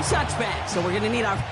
touchback. So we're going to need our...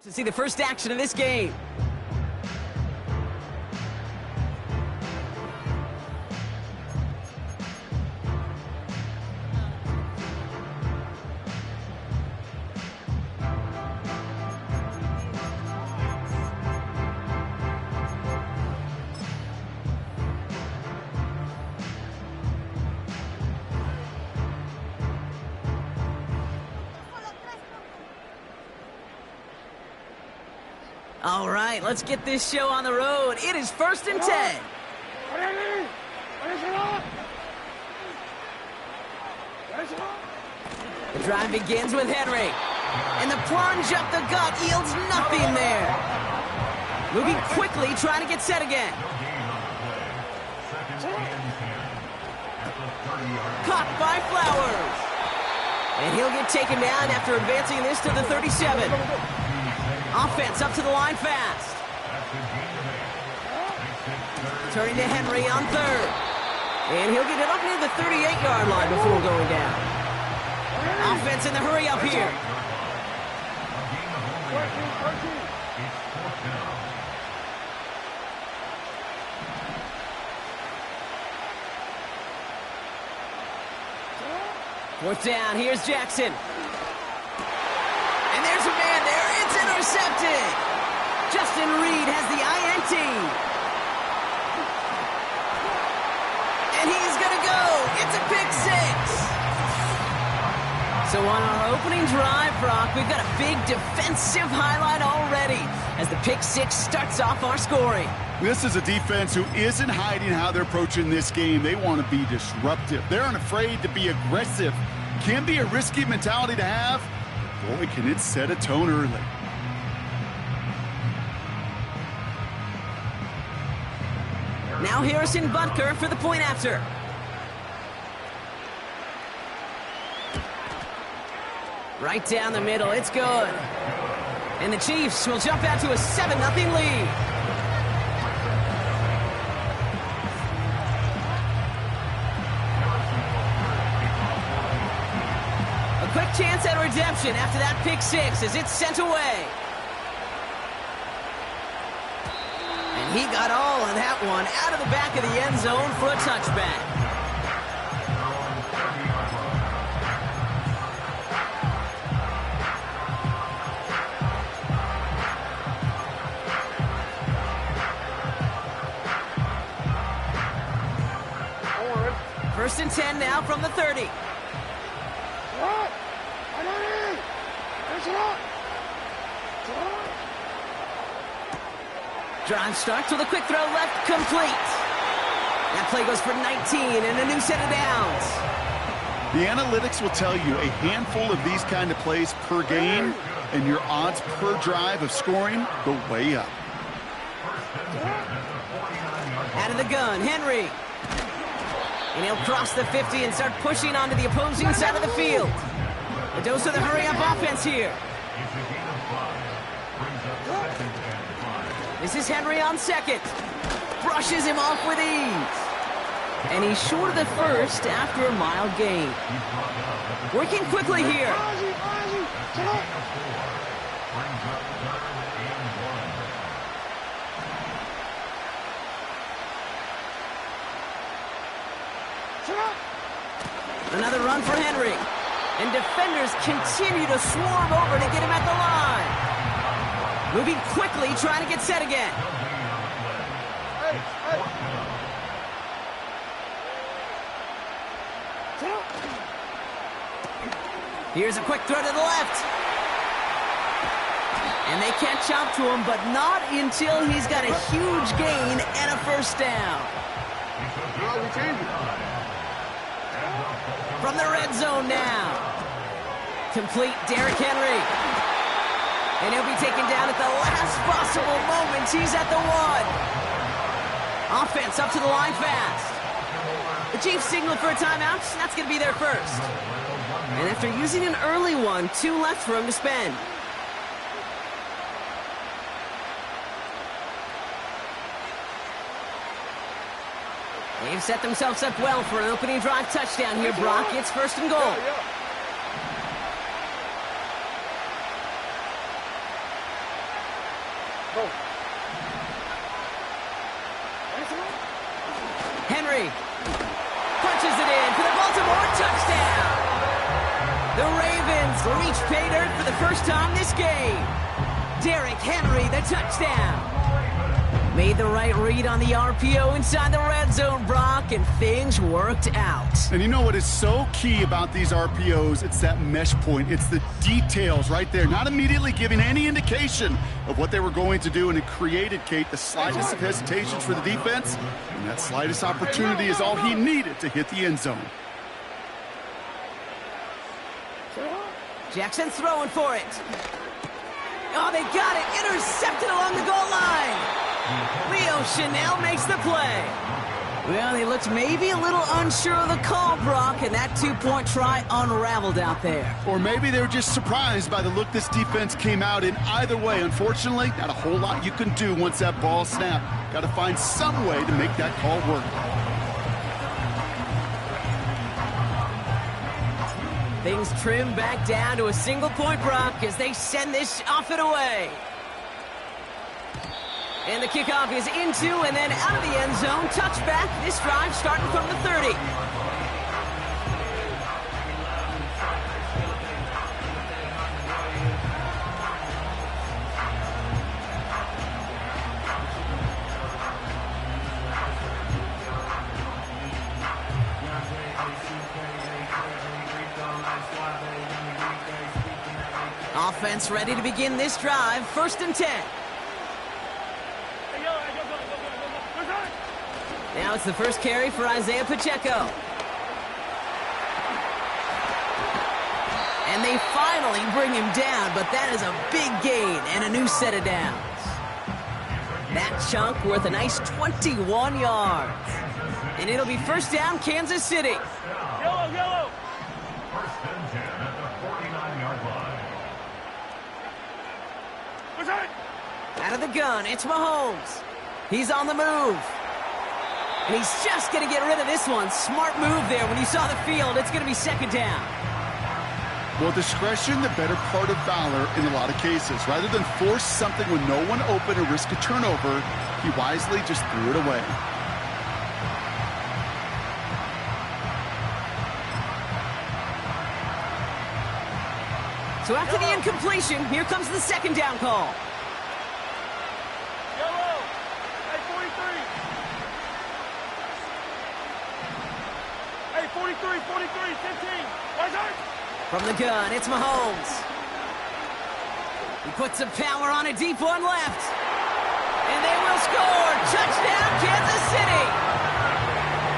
To see the first action of this game. All right, let's get this show on the road. It is 1st and 10. The drive begins with Henry. And the plunge up the gut yields nothing there. Moving quickly, trying to get set again. Caught by Flowers. And he'll get taken down after advancing this to the 37. Offense up to the line fast. Turning to Henry on 3rd. And he'll get it up near the 38-yard line before going down. Offense in the hurry up here. Fourth down, here's Jackson. And there's a man there. It's intercepted. Justin Reed has the INT. And he's going to go. It's a pick six. So on our opening drive, Brock, we've got a big defensive highlight already as the pick six starts off our scoring. This is a defense who isn't hiding how they're approaching this game. They want to be disruptive. They're unafraid to be aggressive. Can be a risky mentality to have. Boy, can it set a tone early. Now Harrison Butker for the point after. Right down the middle, it's good. And the Chiefs will jump out to a 7-0 lead. A quick chance at redemption after that pick six as it's sent away. And he got all of that one out of the back of the end zone for a touchback. First and 10 now from the 30. Drive starts with a quick throw left, complete. That play goes for 19 and a new set of downs. The analytics will tell you a handful of these kind of plays per game, and your odds per drive of scoring go way up. Out of the gun, Henry. And he'll cross the 50 and start pushing onto the opposing side of the field. A dose of the hurry-up offense here. This is Henry on second. Brushes him off with ease. And he's short of the first after a mile gain. Working quickly here. Another run for Henry. And defenders continue to swarm over to get him at the line. Moving quickly, trying to get set again. Here's a quick throw to the left. And they catch up to him, but not until he's got a huge gain and a first down. From the red zone now. Complete Derrick Henry. And he'll be taken down at the last possible moment. He's at the 1. Offense up to the line fast. The Chiefs signal for a timeout. That's going to be their first. And after using an early one, 2 left for him to spend. They've set themselves up well for an opening drive touchdown here, Brock. It's first and goal. Henry punches it in for the Baltimore touchdown. The Ravens reach pay dirt for the first time this game. Derrick Henry, the touchdown. Made the right read on the RPO inside the red zone, Brock, and things worked out. And you know what is so key about these RPOs? It's that mesh point. It's the details right there. Not immediately giving any indication of what they were going to do, and it created, Kate, the slightest of hesitations for the defense. And that slightest opportunity is all he needed to hit the end zone. Jackson throwing for it. Oh, they got it. Intercepted along the goal line. Leo Chanel makes the play. Well, he looked maybe a little unsure of the call, Brock, and that 2-point try unraveled out there. Or maybe they were just surprised by the look this defense came out in. Either way, unfortunately, not a whole lot you can do once that ball snapped. Got to find some way to make that call work. Things trim back down to a single point, Brock, as they send this off and away. And the kickoff is into and then out of the end zone. Touchback. This drive starting from the 30. Offense ready to begin this drive. First and 10. Now it's the first carry for Isaiah Pacheco. And they finally bring him down, but that is a big gain and a new set of downs. That chunk worth a nice 21 yards. And it'll be first down, Kansas City. Yellow. First and 10 at the 49-yard line. Out of the gun, it's Mahomes. He's on the move. And he's just going to get rid of this one. Smart move there. When you saw the field, it's going to be second down. Well, discretion, the better part of valor in a lot of cases. Rather than force something with no one open or risk a turnover, he wisely just threw it away. So after the incompletion, here comes the second down call. Yellow. Hey, 43. Hey, 43, 15. Where's that? From the gun, it's Mahomes. He puts some power on a deep one left. And they will score. Touchdown, Kansas City.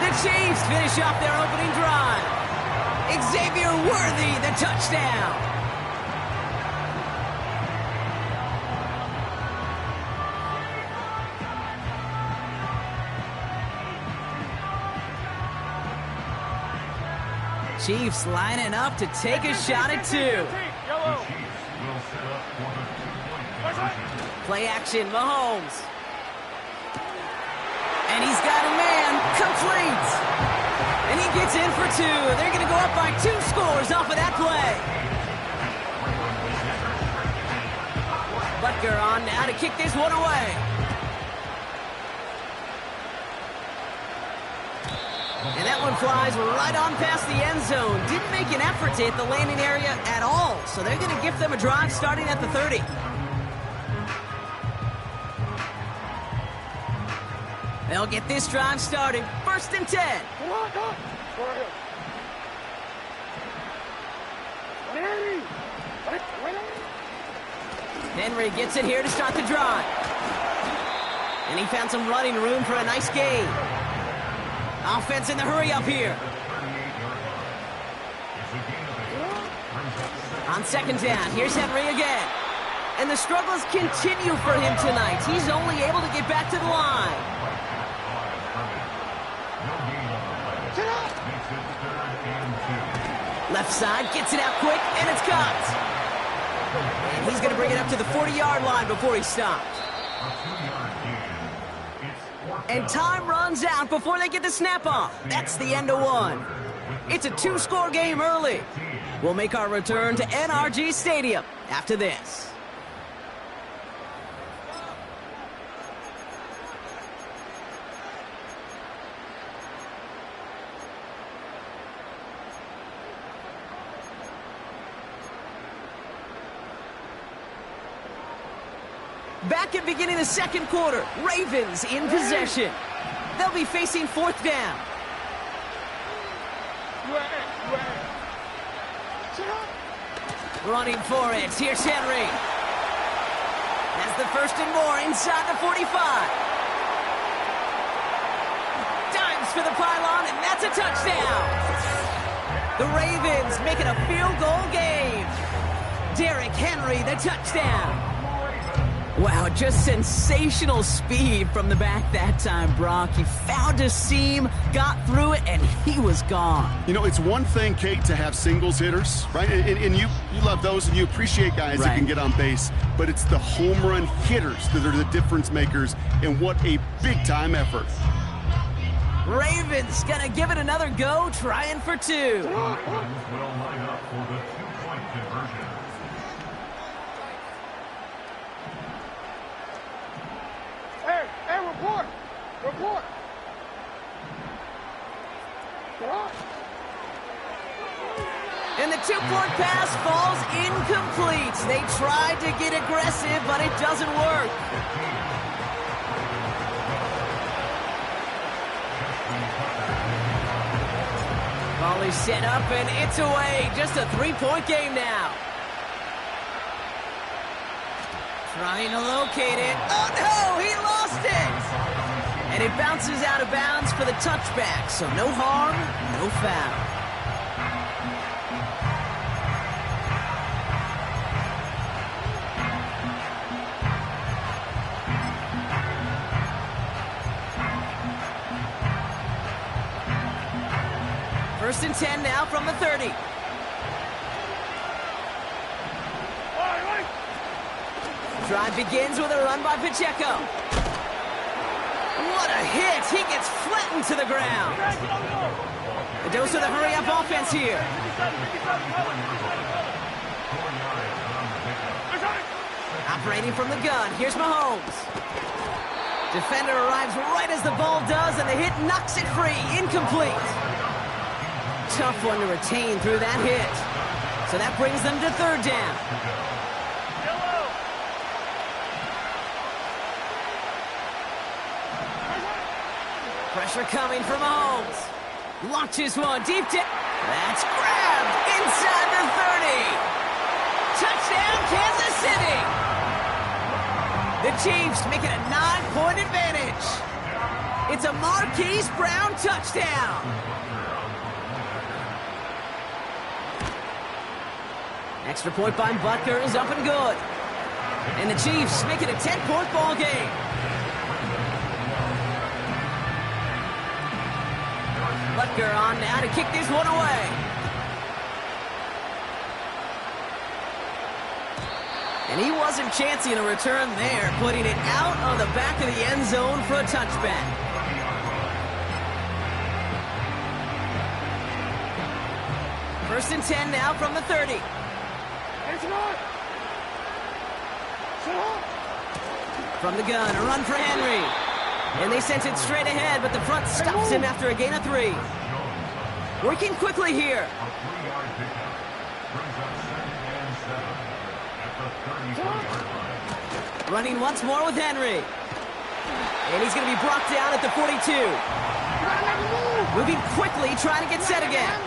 The Chiefs finish off their opening drive. Xavier Worthy, the touchdown. Chiefs lining up to take a shot at 2. Yellow. Play action, Mahomes. And he's got a man, complete. And he gets in for 2. They're going to go up by 2 scores off of that play. Butker on now to kick this one away. And that one flies right on past the end zone. Didn't make an effort to hit the landing area at all. So they're going to gift them a drive starting at the 30. They'll get this drive started. 1st and 10. Come on, come on. Henry gets it here to start the drive. And he found some running room for a nice gain. Offense in the hurry up here. On 2nd down, here's Henry again. And the struggles continue for him tonight. He's only able to get back to the line. Left side, gets it out quick, and it's caught. And he's going to bring it up to the 40-yard line before he stops. And time runs out before they get the snap off. That's the end of 1. It's a 2-score game early. We'll make our return to NRG Stadium after this. Back at beginning of the 2nd quarter, Ravens in possession. They'll be facing 4th down. Running for it, here's Henry. That's the 1st and more inside the 45. Dives for the pylon, and that's a touchdown. The Ravens making a field goal game. Derrick Henry, the touchdown. Wow, just sensational speed from the back that time, Brock. He found a seam, got through it, and he was gone. You know, it's one thing, Kate, to have singles hitters, right? And you love those, and you appreciate guys that can get on base. But it's the home run hitters that are the difference makers, and what a big-time effort. Ravens gonna give it another go, trying for 2. Will line up for the 2-point conversion. Hey, report! Report! And the 2-point pass falls incomplete. They tried to get aggressive, but it doesn't work. Ball is set up, and it's away. Just a 3-point game now. Trying to locate it. Oh, no, he lost it. And it bounces out of bounds for the touchback. So no harm, no foul. First and 10 now from the 30. Drive begins with a run by Pacheco. What a hit! He gets flattened to the ground. A dose of the hurry-up offense here. Operating from the gun, here's Mahomes. Defender arrives right as the ball does, and the hit knocks it free. Incomplete. Tough one to retain through that hit. So that brings them to 3rd down. Pressure coming from Mahomes. Launches one deep down. That's grabbed inside the 30. Touchdown, Kansas City. The Chiefs make it a 9-point advantage. It's a Marquise Brown touchdown. Extra point by Butker is up and good. And the Chiefs make it a 10-point ball game. Butker on now to kick this one away. And he wasn't chancing a return there, putting it out of the back of the end zone for a touchback. First and 10 now from the 30. From the gun, a run for Henry. And they sent it straight ahead, but the front stops him after a gain of 3. Working quickly here. Running once more with Henry. And he's going to be brought down at the 42. Moving quickly, trying to get set again.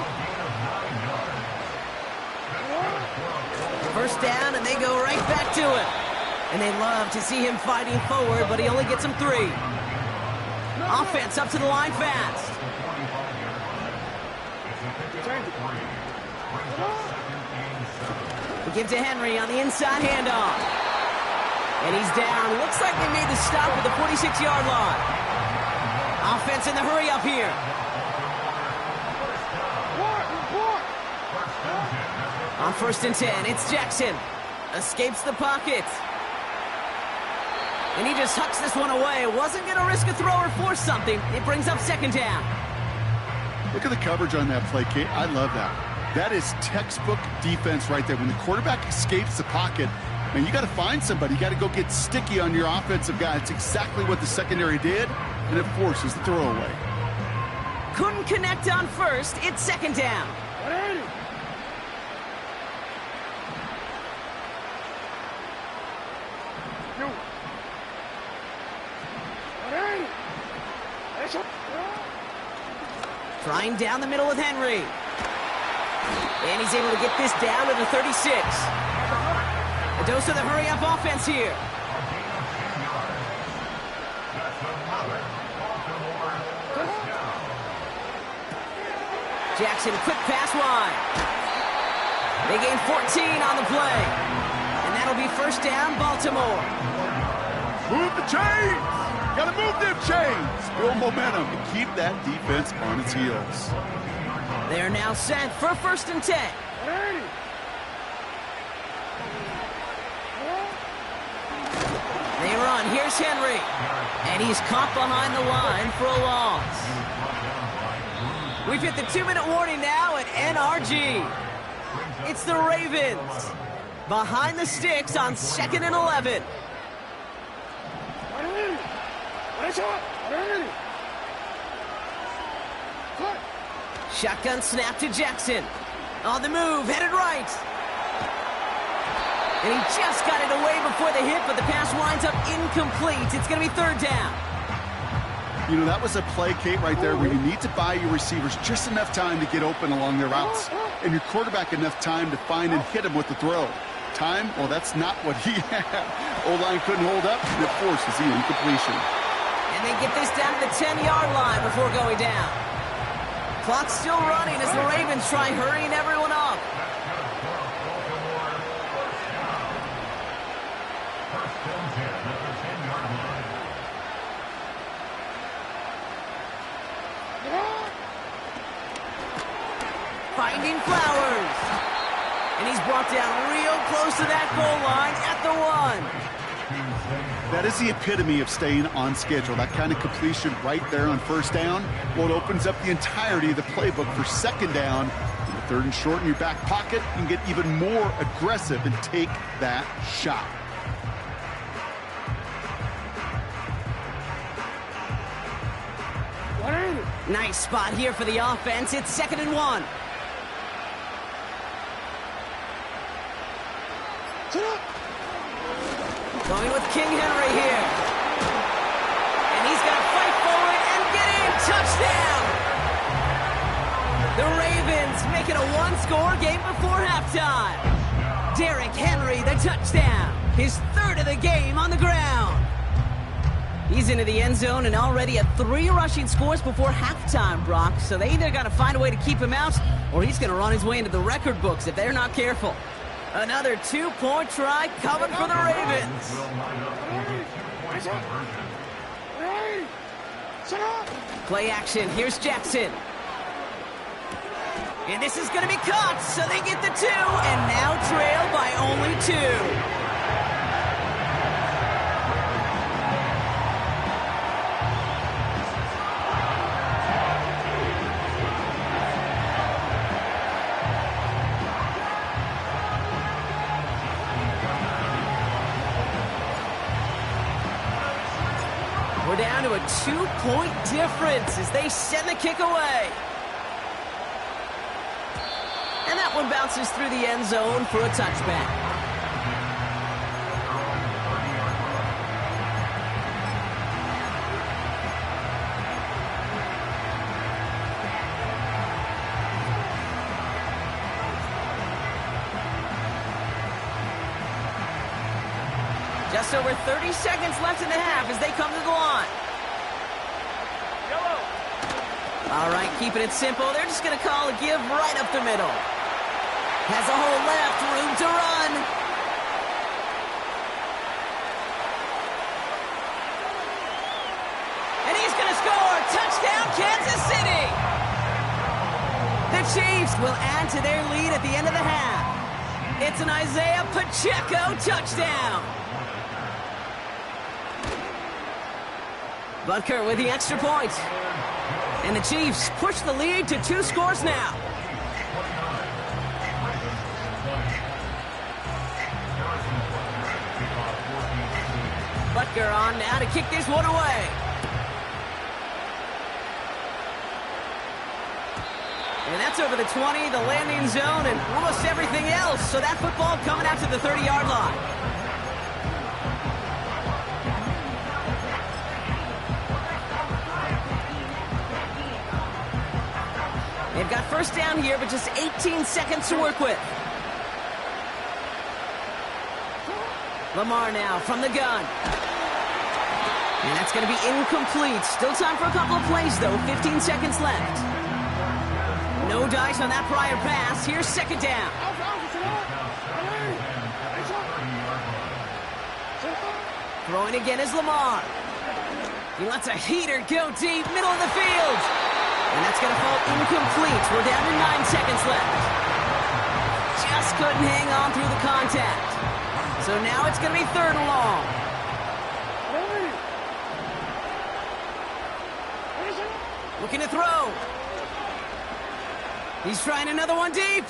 First down, and they go right back to it. And they love to see him fighting forward, but he only gets him 3. Offense up to the line fast. We give to Henry on the inside handoff. And he's down. Looks like they made the stop at the 46-yard line. Offense in the hurry up here. On first and 10, it's Jackson. Escapes the pocket. And he just hucks this one away. Wasn't going to risk a throw or force something. It brings up second down. Look at the coverage on that play, Kate. I love that. That is textbook defense right there. When the quarterback escapes the pocket, man, you got to find somebody. You got to go get sticky on your offensive guy. It's exactly what the secondary did, and it forces the throwaway. Couldn't connect on first. It's second down. Trying down the middle with Henry. And he's able to get this down to the 36. A dose of the hurry-up offense here. Jackson, quick pass wide. They gain 14 on the play. And that'll be first down, Baltimore. Move the chains! Got to move them chains! Build momentum and keep that defense on its heels. They're now set for first and 10. They run. Here's Henry. And he's caught behind the line for a loss. We've hit the 2-minute warning now at NRG. It's the Ravens. Behind the sticks on 2nd and 11. Shotgun snap to Jackson. On the move, headed right. And he just got it away before the hit, but the pass winds up incomplete. It's going to be third down. You know, that was a play, Kate, right there where you need to buy your receivers just enough time to get open along their routes, and your quarterback enough time to find and hit him with the throw. Time, well, that's not what he had. O-line couldn't hold up, and it forces the incompletion. And they get this down to the 10-yard line before going down. Clock's still running as the Ravens try hurrying everyone up. Finding Flowers. And he's brought down real close to that goal line at the 1. That is the epitome of staying on schedule. That kind of completion right there on first down. Well, it opens up the entirety of the playbook for second down. In the third and short in your back pocket, you can get even more aggressive and take that shot. Nice spot here for the offense. It's 2nd and 1. Going with King Henry here. And he's going to fight forward and get in. Touchdown! The Ravens make it a one-score game before halftime. Derrick Henry, the touchdown. His third of the game on the ground. He's into the end zone and already at 3 rushing scores before halftime, Brock. So they either got to find a way to keep him out, or he's going to run his way into the record books if they're not careful. Another 2-point try coming for the Ravens. Play action. Here's Jackson. And this is going to be caught, so they get the 2, and now trail by only 2. We're down to a 2-point difference as they send the kick away. And that one bounces through the end zone for a touchback. Just over 30 seconds left in the half as they come to the line. Yellow. All right, keeping it simple. They're just going to call a give right up the middle. Has a hole left, room to run. And he's going to score. Touchdown, Kansas City. The Chiefs will add to their lead at the end of the half. It's an Isaiah Pacheco touchdown. Butker with the extra point. And the Chiefs push the lead to 2 scores now. Butker on now to kick this one away. And that's over the 20, the landing zone, and almost everything else. So that football coming out to the 30-yard line. They've got first down here, but just 18 seconds to work with. Lamar now from the gun. And that's going to be incomplete. Still time for a couple of plays, though. 15 seconds left. No dice on that prior pass. Here's second down. Throwing again is Lamar. He lets a heater go deep, middle of the field. And that's going to fall incomplete. We're down to 9 seconds left. Just couldn't hang on through the contact. So now it's going to be 3rd and long. Looking to throw. He's trying another one deep.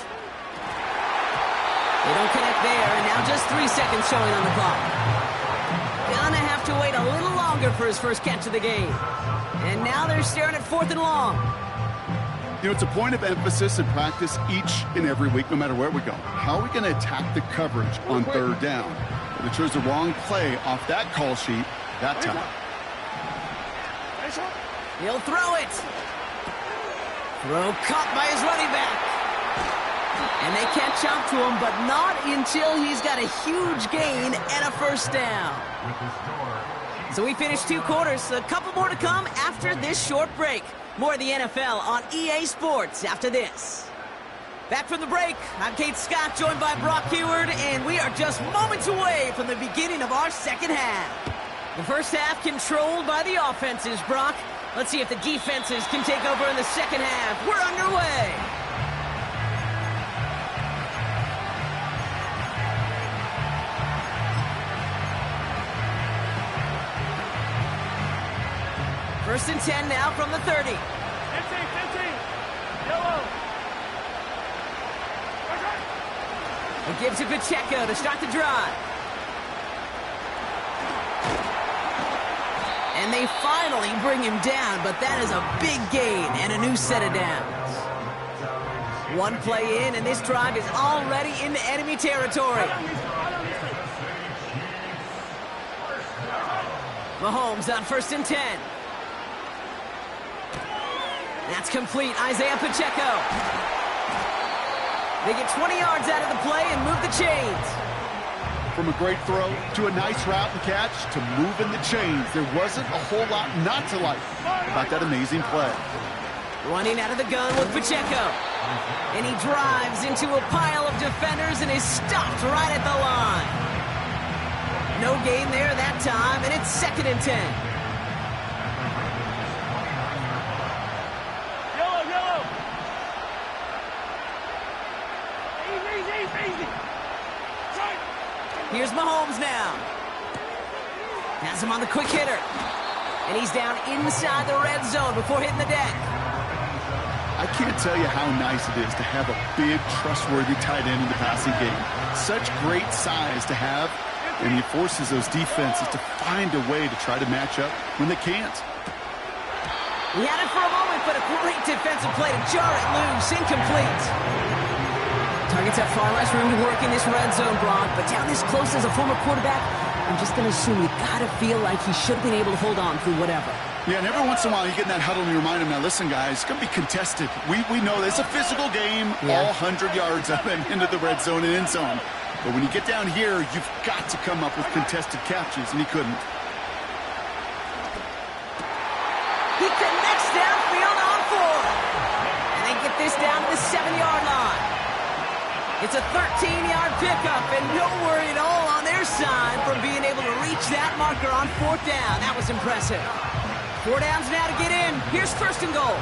They don't connect there, and now just 3 seconds showing on the clock. Gonna have to wait a little longer for his first catch of the game. And now they're staring at 4th and long. You know, it's a point of emphasis in practice each and every week, no matter where we go. How are we going to attack the coverage on 3rd down? They chose the wrong play off that call sheet that time. He'll throw it. Throw caught by his running back. And they catch up to him, but not until he's got a huge gain and a first down. So we finished 2 quarters. A couple more to come after this short break. More of the NFL on EA Sports after this. Back from the break, I'm Kate Scott, joined by Brock Huard, and we are just moments away from the beginning of our second half. The first half controlled by the offenses, Brock. Let's see if the defenses can take over in the second half. We're underway. First and 10 now from the 30. 15. Yellow. It gives to Pacheco to start the drive. And they finally bring him down, but that is a big gain and a new set of downs. 1 play in, and this drive is already into enemy territory. Mahomes on first and 10. That's complete. Isaiah Pacheco. They get 20 yards out of the play and move the chains. From a great throw to a nice route and catch to moving the chains. There wasn't a whole lot not to like about that amazing play. Running out of the gun with Pacheco. And he drives into a pile of defenders and is stopped right at the line. No gain there that time, and it's 2nd and 10. Yellow. Easy. Tight. Here's Mahomes now. Has him on the quick hitter. And he's down inside the red zone before hitting the deck. I can't tell you how nice it is to have a big, trustworthy tight end in the passing game. Such great size to have, and he forces those defenses to find a way to try to match up when they can't. He had it for a moment, but a great defensive play to jar it loose. Incomplete. Targets have far less room to work in this red zone, Brock, but down this close as a former quarterback, I'm just going to assume you got to feel like he should have been able to hold on through whatever. Yeah, and every once in a while you get in that huddle and you remind him, now listen, guys, it's going to be contested. We know it's a physical game, all 100 yards up and into the red zone and end zone. But when you get down here, you've got to come up with contested catches, and he couldn't. He connects downfield on 4. And they get this down to the 7-yard line. It's a 13-yard pickup, and no worry at all on their side from being able to reach that marker on 4th down. That was impressive. 4 downs now to get in. Here's 1st and goal.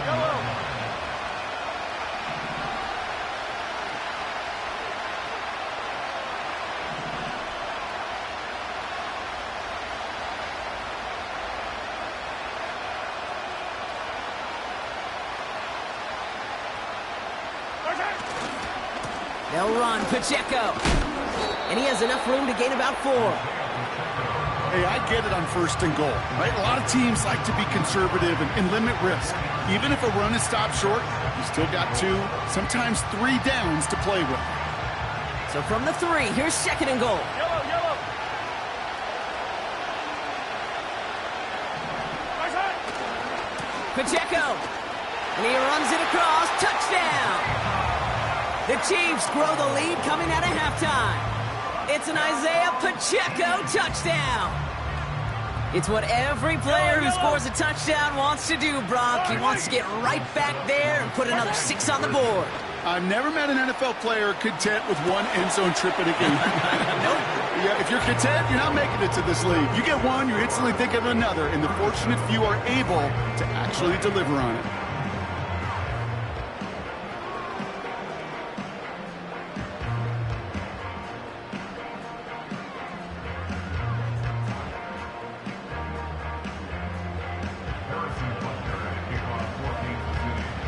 They'll run Pacheco. And he has enough room to gain about 4. Hey, I get it on 1st and goal, right? A lot of teams like to be conservative and limit risk. Even if a run is stopped short, you still got 2, sometimes 3 downs to play with. So from the 3, here's 2nd and goal. Yellow. Right side. Pacheco. And he runs it across. Touchdown. The Chiefs grow the lead coming out of halftime. It's an Isaiah Pacheco touchdown. It's what every player who scores a touchdown wants to do, Brock. He wants to get right back there and put another 6 on the board. I've never met an NFL player content with 1 end zone trip in a game. Nope. Yeah, if you're content, you're not making it to this league. You get 1, you instantly think of another, and the fortunate few are able to actually deliver on it.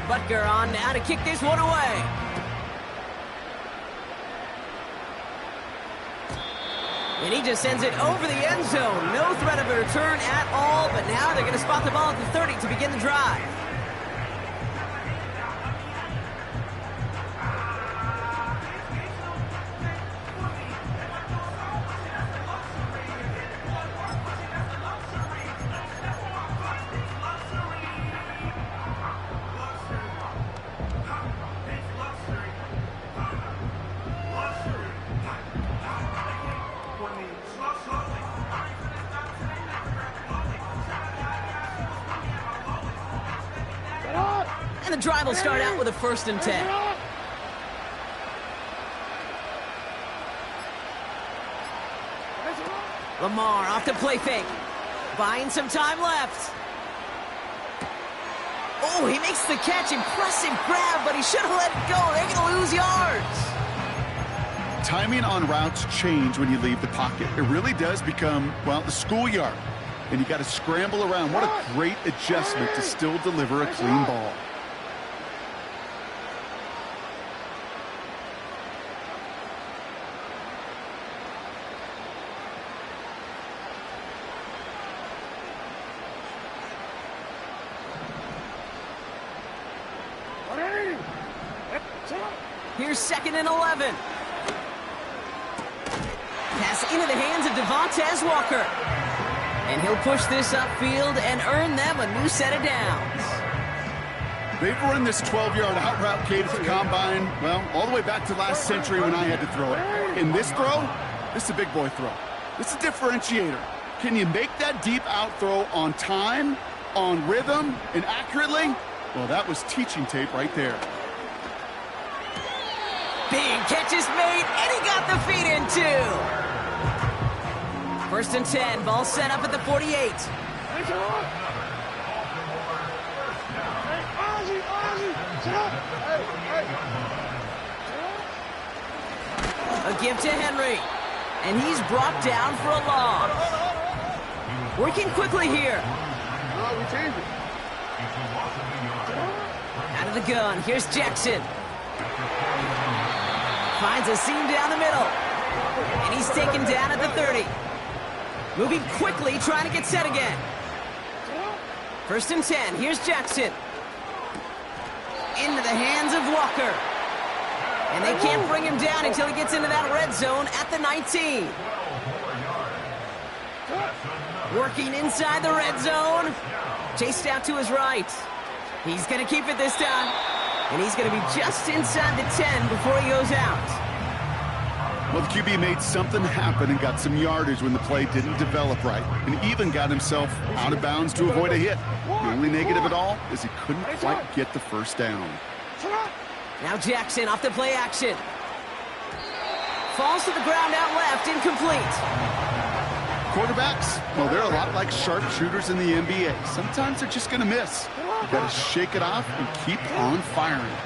Butker on now to kick this one away. And he just sends it over the end zone. No threat of a return at all, but now they're going to spot the ball at the 30 to begin the drive. And the drive will start out with a 1st and 10. Lamar off the play fake. Buying some time left. Oh, he makes the catch. Impressive grab, but he should have let it go. They're going to lose yards. Timing on routes change when you leave the pocket. It really does become, well, the schoolyard. And you got to scramble around. What a great adjustment to still deliver a clean ball. Here's 2nd and 11. Pass into the hands of Devontae Walker. And he'll push this upfield and earn them a new set of downs. They've run this 12-yard out route, Cade, at the combine, well, all the way back to last century when I had to throw it. In this throw, This is a big boy throw. This is a differentiator. Can you make that deep out throw on time, on rhythm, and accurately? Well, that was teaching tape right there. Big catch is made, and he got the feet in too. 1st and 10, ball set up at the 48. A give to Henry, and he's brought down for a loss. Working quickly here. Out of the gun, here's Jackson. Finds a seam down the middle, and he's taken down at the 30. Moving quickly, trying to get set again. 1st and 10, here's Jackson. Into the hands of Walker. And they can't bring him down until he gets into that red zone at the 19. Working inside the red zone. Chased out to his right. He's going to keep it this time. And he's going to be just inside the 10 before he goes out. Well, the QB made something happen and got some yardage when the play didn't develop right, and even got himself out of bounds to avoid a hit. The only negative at all is he couldn't quite get the first down. Now Jackson off the play action. Falls to the ground out left, incomplete. Quarterbacks, well, they're a lot like sharpshooters in the NBA. Sometimes they're just going to miss. You got to shake it off and keep on firing.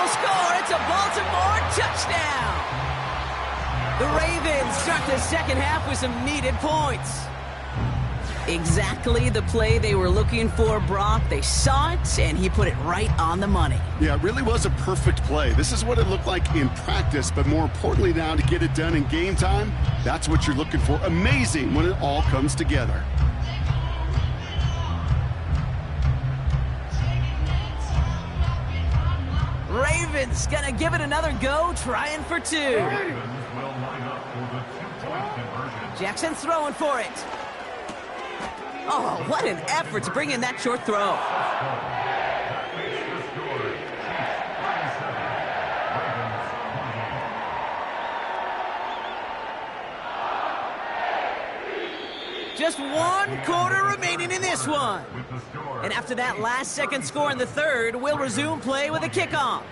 Score, it's a Baltimore touchdown. The Ravens start the second half with some needed points. Exactly the play they were looking for, Brock. They saw it, and he put it right on the money. Yeah, it really was a perfect play. This is what it looked like in practice, but more importantly now to get it done in game time, that's what you're looking for. Amazing when it all comes together. Ravens gonna give it another go, trying for 2. Jackson throwing for it. Oh, what an effort to bring in that short throw. Just 1 quarter remaining in this one. And after that last-second score in the third, we'll resume play with a kickoff.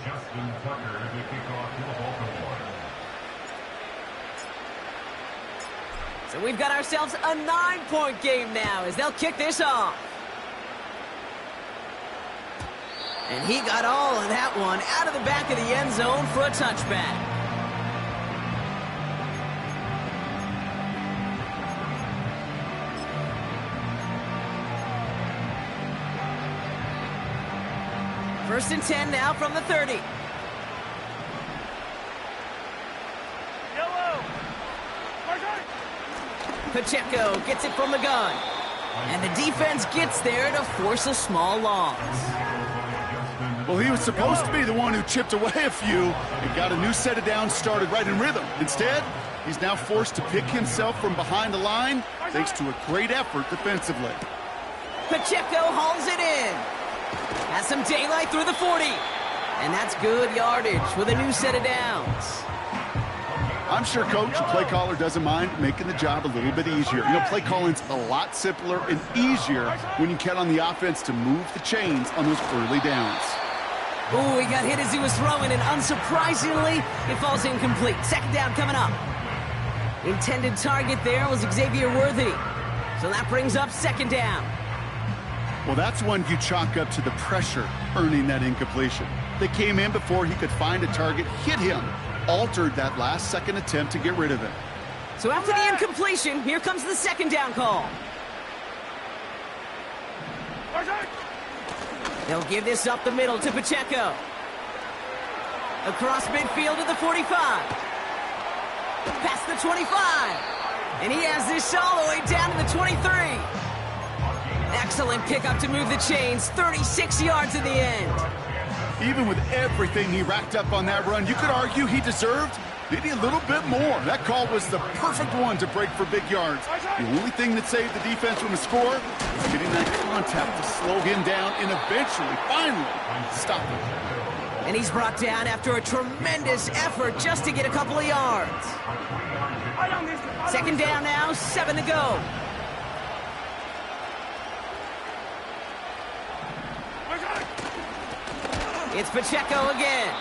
Justin Tucker to kick off for Baltimore. So we've got ourselves a 9-point game now as they'll kick this off. And he got all of that one out of the back of the end zone for a touchback. First and 10 now from the 30. Yellow. Pacheco gets it from the gun. And the defense gets there to force a small loss. Well, he was supposed to be the one who chipped away a few and got a new set of downs started right in rhythm. Instead, he's now forced to pick himself from behind the line thanks to a great effort defensively. Pacheco hauls it in. Has some daylight through the 40. And that's good yardage with a new set of downs. I'm sure coach and play caller doesn't mind making the job a little bit easier. You know, play calling's a lot simpler and easier when you count on the offense to move the chains on those early downs. Ooh, he got hit as he was throwing, and unsurprisingly, it falls incomplete. Second down coming up. Intended target there was Xavier Worthy. So that brings up second down. Well, that's one you chalk up to the pressure earning that incompletion. They came in before he could find a target, hit him, altered that last-second attempt to get rid of it. So after the incompletion, here comes the second down call. They'll give this up the middle to Pacheco. Across midfield to the 45. Past the 25. And he has this all the way down to the 23. Excellent pickup to move the chains. 36 yards in the end. Even with everything he racked up on that run, you could argue he deserved Needing a little bit more. That call was the perfect one to break for big yards. The only thing that saved the defense from a score was getting that contact to slow him down and eventually, finally, stop him. And he's brought down after a tremendous effort just to get a couple of yards. Second down now, 7 to go. It's Pacheco again.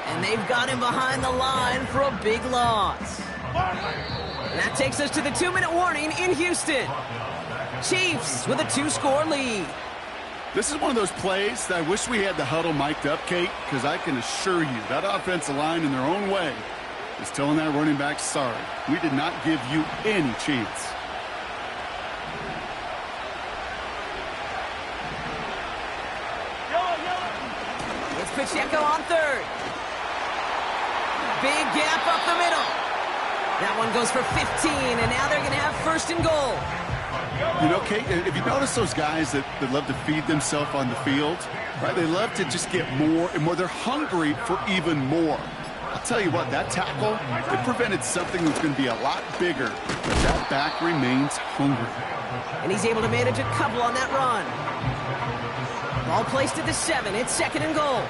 And they've got him behind the line for a big loss. And that takes us to the 2-minute warning in Houston. Chiefs with a 2-score lead. This is one of those plays that I wish we had the huddle mic'd up, Kate, because I can assure you that offensive line in their own way is telling that running back, sorry, we did not give you any chance. It's Pacheco on third. Big gap up the middle. That one goes for 15, and now they're going to have first and goal. You know, Kate, if you notice those guys that love to feed themselves on the field, right? They love to just get more and more. They're hungry for even more. I'll tell you what, that tackle, it prevented something that's going to be a lot bigger, but that back remains hungry. And he's able to manage a couple on that run. Ball placed at the 7. It's second and goal.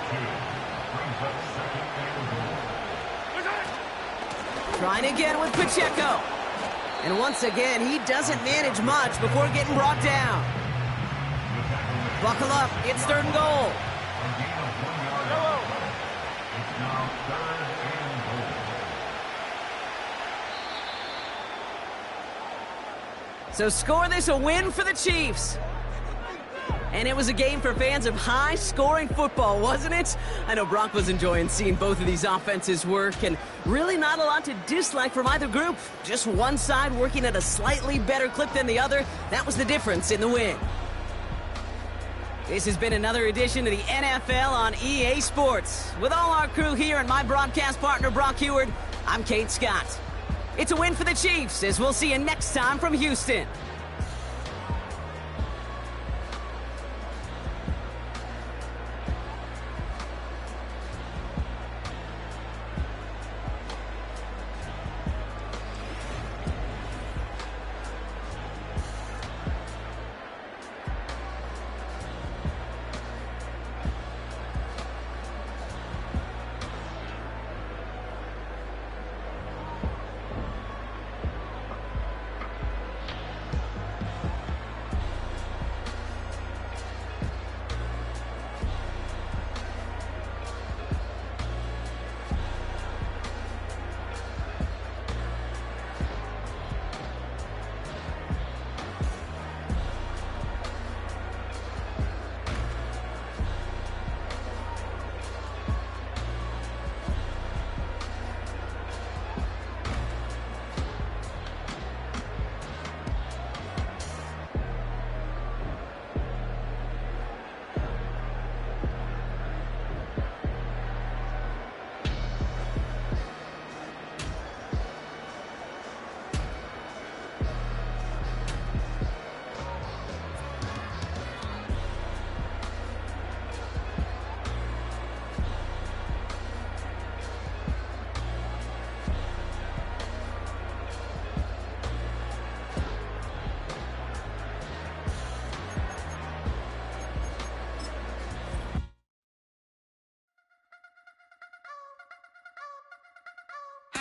Trying again with Pacheco. And once again, he doesn't manage much before getting brought down. Buckle up. It's third and goal. So score this a win for the Chiefs. And it was a game for fans of high-scoring football, wasn't it? I know Brock was enjoying seeing both of these offenses work, and really not a lot to dislike from either group. Just one side working at a slightly better clip than the other. That was the difference in the win. This has been another edition of the NFL on EA Sports. With all our crew here and my broadcast partner, Brock Heward, I'm Kate Scott. It's a win for the Chiefs, as we'll see you next time from Houston.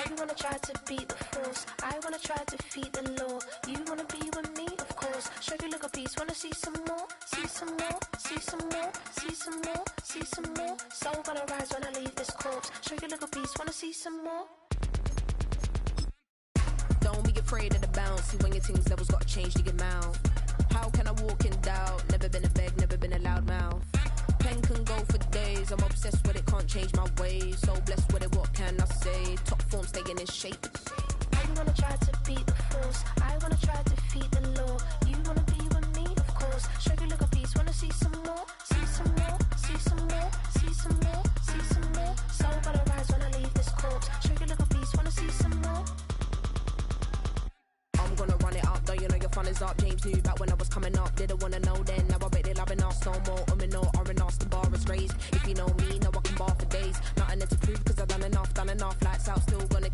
You wanna try to beat the force, I wanna try to defeat the law. You wanna be with me, of course. Show you look a piece, wanna see some more, see some more, see some more, see some more, see some more. Soul gonna rise when I leave this corpse. Show you look a piece, wanna see some more. Don't be afraid of the bounce. See when your things levels gotta change to get mouth. How can I walk in doubt? Never been a beg, never been a loud mouth. Pen can go for days. I'm obsessed with it, can't change my ways. So blessed with it, what can I say? Top form staying in shape. You wanna try to beat the force, I wanna try to defeat the law. You wanna be with me, of course. Show you look a piece, wanna see some more, see some more, see some more, see some more, see some more. Soul gonna rise when I leave this corpse. Show you look a piece, wanna see some more. I'm gonna run it up, though you know your fun is up. James knew back when I was coming up, didn't wanna know then. Now I bet they're loving us no more. No R&R, the bar is raised. If you know me, know I can bar for days. Nothing to prove, cause I've done enough. Lights out, still gonna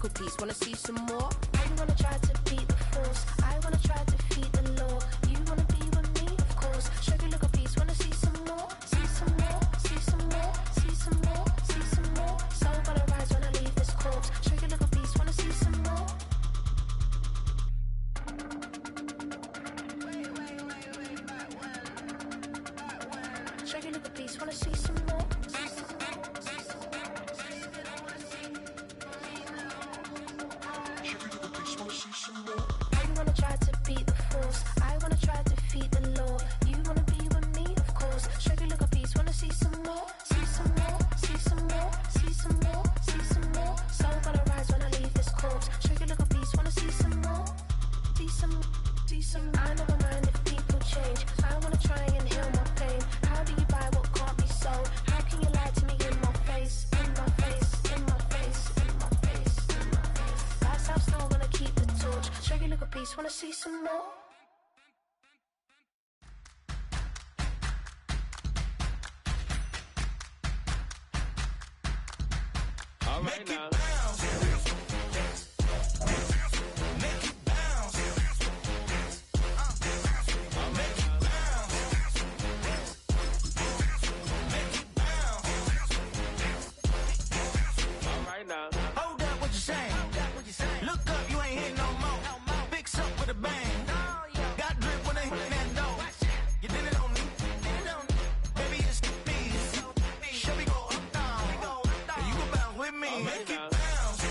little piece. Wanna see some more? You wanna try to beat the force. I wanna try to defeat the law. You wanna be with me, of course. Show you look a piece. Wanna see some more? See some more? See some more? See some more? See some more? Soul gonna rise when I leave this corpse. Show you look a piece. Wanna see some more? Show you look a piece. Wanna see some more? You wanna try to beat the force. I wanna try to defeat the law. You wanna be with me, of course. Show you look a piece. Wanna see some more? See some more? See some more? See some more? See some more? Soul gonna rise when I leave this corpse. Show you look a piece. Wanna see some more? See some. See some. I never mind if people change. I wanna try and heal my pain. How do you buy what can't be sold? How can you lie to me in my face? In my face. In my face. In my face. In my face. That's how still gonna keep the torch. Show you look a piece. Wanna see some more? All right now. All right now. Hold up, what you saying? Look up, you ain't here no more. Fix up with a bang. Got drip when they hit that door. You did it on me. Baby, it's me. Show me go up, down. And you go bounce with me. Make it bounce.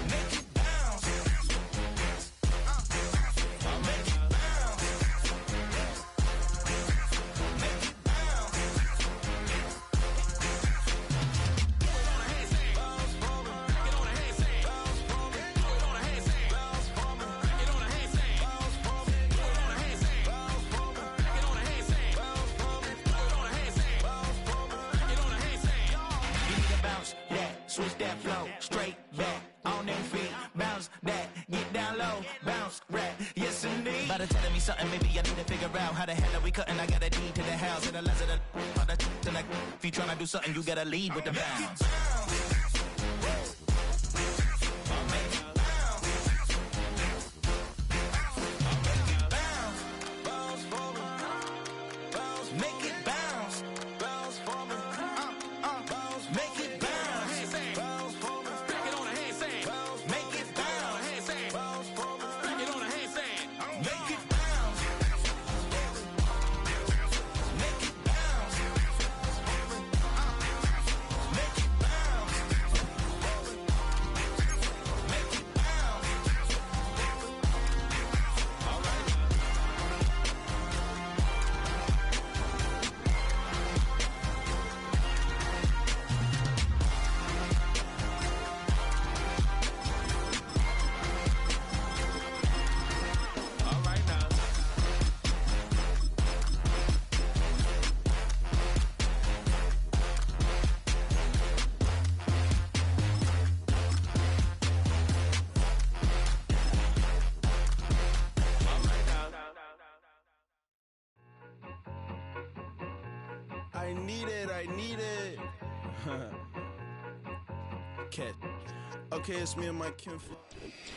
Make it bounce. Make it bounce. Make it bounce. You need to bounce that, switch that flow, straight back, on them feet, bounce that, get down low, bounce rap, yes indeed. By the telling me something, maybe I need to figure out how the hell are we cutting. I got a deed to the house, and the less of the if you tryna do something, you gotta lead with the bounce. Make it bounce. Bounce for me. Make it bounce. Bounce for me. Back it on a handstand. Make it bounce. Handstand. Bounce for me. Back it on a handstand. Make it bounce. Make it bounce. Make it bounce. Make it bounce. All right. All right now. All right now. I need it. Okay. Okay, it's me and my kinfolk.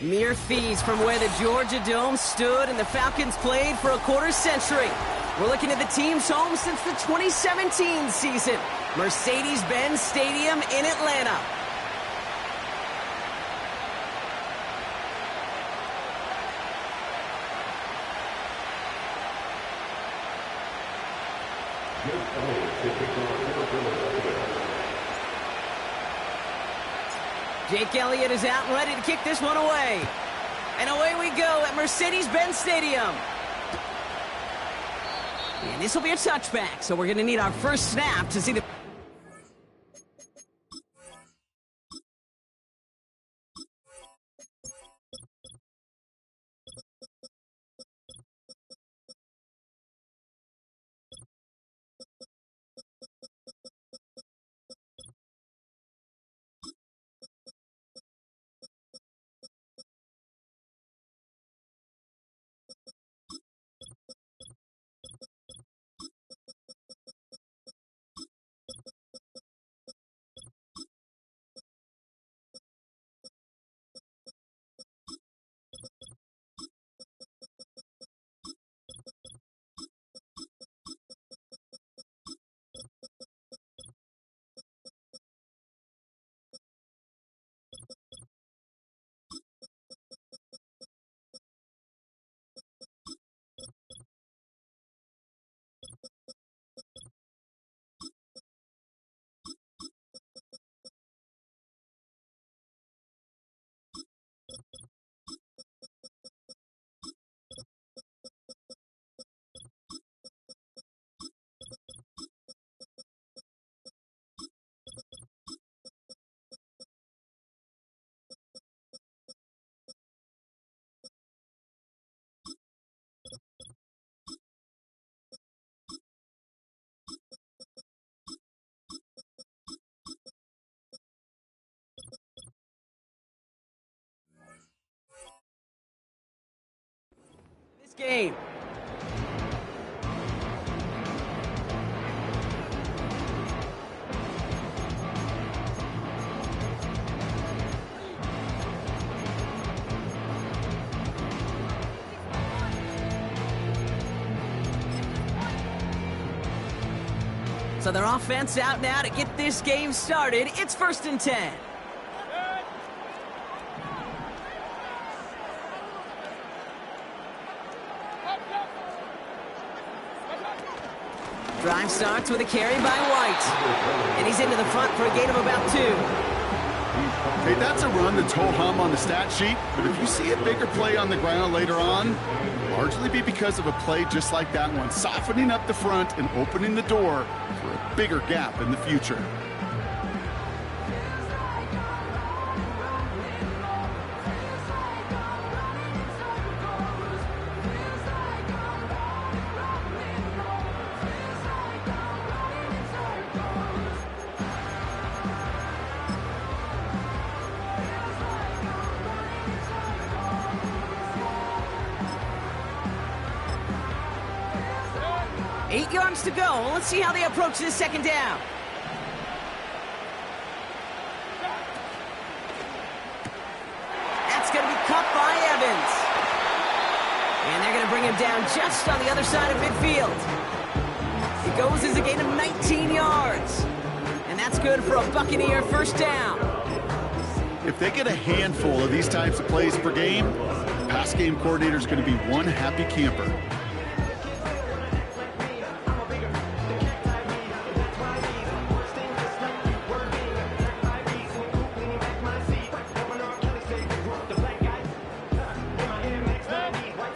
Mere fees from where the Georgia Dome stood and the Falcons played for a quarter century. We're looking at the team's home since the 2017 season. Mercedes-Benz Stadium in Atlanta. Jake Elliott is out and ready to kick this one away. And away we go at Mercedes-Benz Stadium. And this will be a touchback, so we're going to need our first snap to see the... game. So their offense out now to get this game started. It's 1st and 10. Drive starts with a carry by White. And he's into the front for a gain of about 2. Hey, that's a run that's ho-hum on the stat sheet, but if you see a bigger play on the ground later on, largely be because of a play just like that one, softening up the front and opening the door for a bigger gap in the future. Eight yards to go. Let's see how they approach this second down. That's going to be caught by Evans. And they're going to bring him down just on the other side of midfield. It goes as a gain of 19 yards. And that's good for a Buccaneer first down. If they get a handful of these types of plays per game, the pass game coordinator is going to be one happy camper.